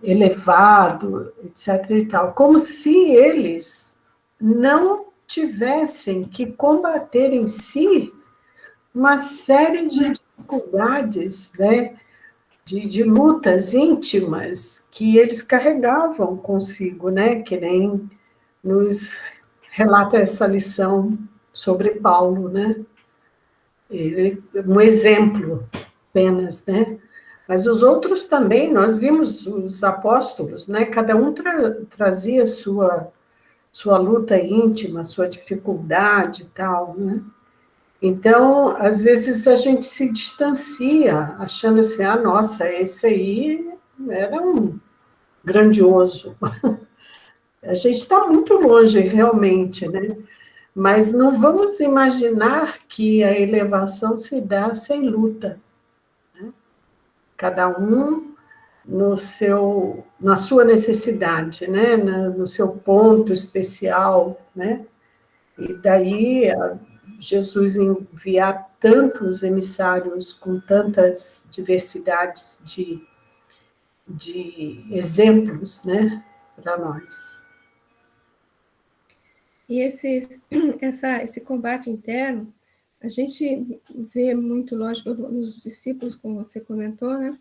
elevado, etc. e tal, como se eles não tivessem que combater em si uma série de dificuldades, né? De lutas íntimas que eles carregavam consigo, né? Que nem nos relata essa lição sobre Paulo, né? Ele, um exemplo apenas, né? Mas os outros também, nós vimos os apóstolos, né? Cada um trazia sua luta íntima, sua dificuldade e tal, né? Então, às vezes a gente se distancia, achando assim, ah, nossa, esse aí era um grandioso. A gente está muito longe, realmente, né? Mas não vamos imaginar que a elevação se dá sem luta. Cada um na sua necessidade, né? No seu ponto especial, né? E daí Jesus enviar tantos emissários com tantas diversidades de exemplos, né? Para nós. E esse combate interno, a gente vê muito, lógico, nos discípulos, como você comentou, né?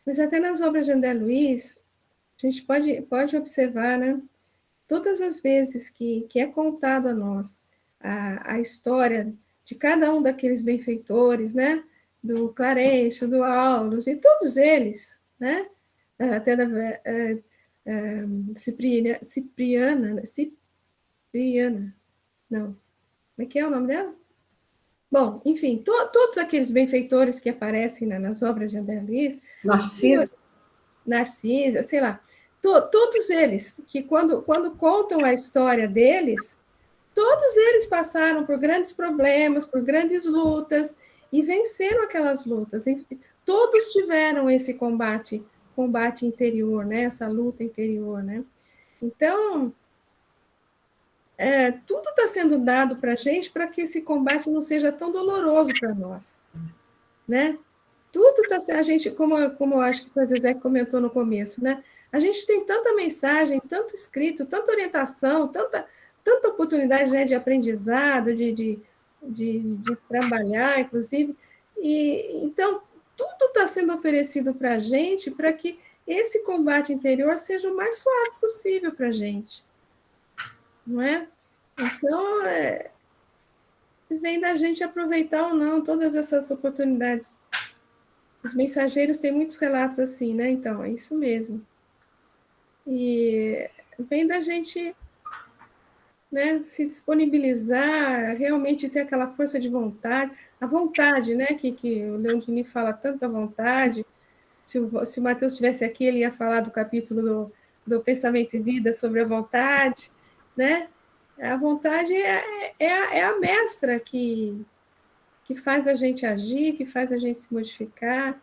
Mas até nas obras de André Luiz, a gente pode observar, né? Todas as vezes que é contado a nós a história de cada um daqueles benfeitores, né? Do Clarencio, do Aulus, e todos eles, né? Até da Cipriana, não, como é que é o nome dela? Bom, enfim, todos aqueles benfeitores que aparecem nas obras de André Luiz, Narcisa, sei lá, todos eles, que quando contam a história deles, todos eles passaram por grandes problemas, por grandes lutas, e venceram aquelas lutas. Todos tiveram esse combate interior, né? Essa luta interior, né? Então, tudo está sendo dado para a gente para que esse combate não seja tão doloroso para nós, né? Tudo está sendo, a gente, como eu acho que o Zezé comentou no começo, né? A gente tem tanta mensagem, tanto escrito, tanta orientação, tanta oportunidade, né, de aprendizado, de trabalhar, inclusive. E então tudo está sendo oferecido para a gente para que esse combate interior seja o mais suave possível para a gente, não é? Então, vem da gente aproveitar ou não todas essas oportunidades. Os mensageiros têm muitos relatos assim, né? Então, é isso mesmo. E vem da gente, né, se disponibilizar, realmente ter aquela força de vontade, a vontade, né, que o Leondini fala tanta vontade. Se o Matheus estivesse aqui, ele ia falar do capítulo do Pensamento e Vida sobre a vontade, né? A vontade é a mestra que faz a gente agir, que faz a gente se modificar.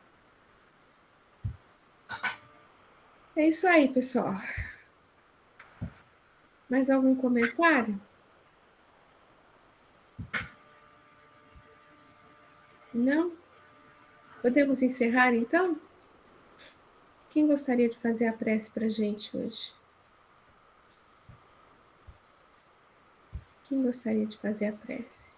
É isso aí, pessoal. Mais algum comentário? Não? Podemos encerrar, então? Quem gostaria de fazer a prece para a gente hoje? Quem gostaria de fazer a prece?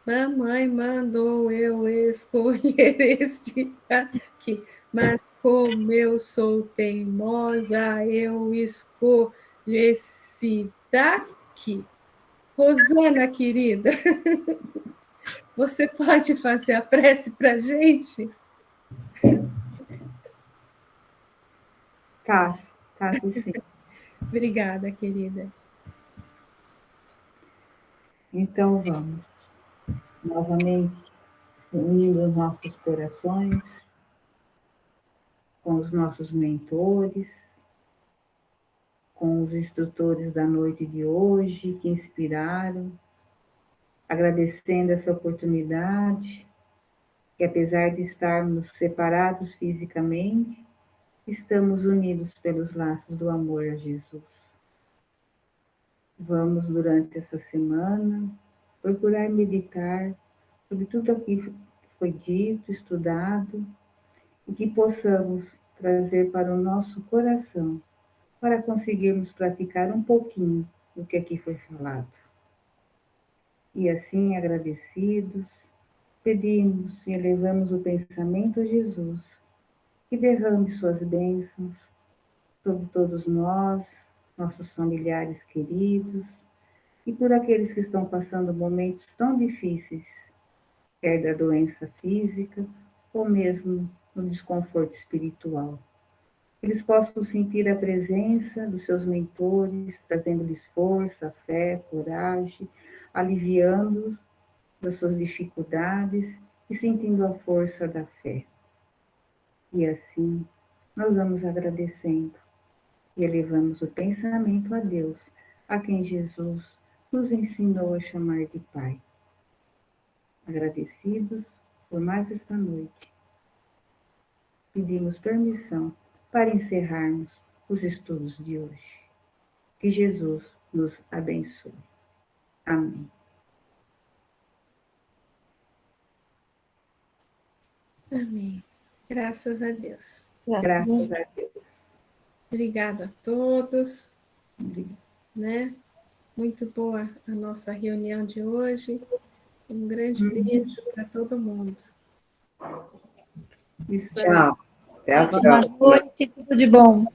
Mamãe mandou eu escolher este aqui, mas como eu sou teimosa, eu escolho esse daqui. Rosana, querida, você pode fazer a prece para a gente? Tá sim. Obrigada, querida. Então, vamos. Novamente, unindo os nossos corações, com os nossos mentores, com os instrutores da noite de hoje, que inspiraram, agradecendo essa oportunidade, que apesar de estarmos separados fisicamente, estamos unidos pelos laços do amor a Jesus. Vamos, durante essa semana, procurar meditar sobre tudo aquilo que foi dito, estudado, e que possamos trazer para o nosso coração, para conseguirmos praticar um pouquinho do que aqui foi falado. E assim, agradecidos, pedimos e elevamos o pensamento a Jesus, que derrame suas bênçãos sobre todos nós, nossos familiares queridos, e por aqueles que estão passando momentos tão difíceis, quer da doença física, ou mesmo no desconforto espiritual. Eles possam sentir a presença dos seus mentores, trazendo-lhes força, fé, coragem, aliviando das suas dificuldades e sentindo a força da fé. E assim, nós vamos agradecendo e elevamos o pensamento a Deus, a quem Jesus nos ensinou a chamar de Pai. Agradecidos por mais esta noite, pedimos permissão para encerrarmos os estudos de hoje. Que Jesus nos abençoe. Amém. Amém. Graças a Deus. Graças a Deus. Obrigada a todos. Obrigada. Né? Muito boa a nossa reunião de hoje. Um grande beijo para todo mundo. Tchau. Até a Boa próxima. noite, tudo de bom.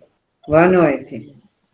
Boa noite.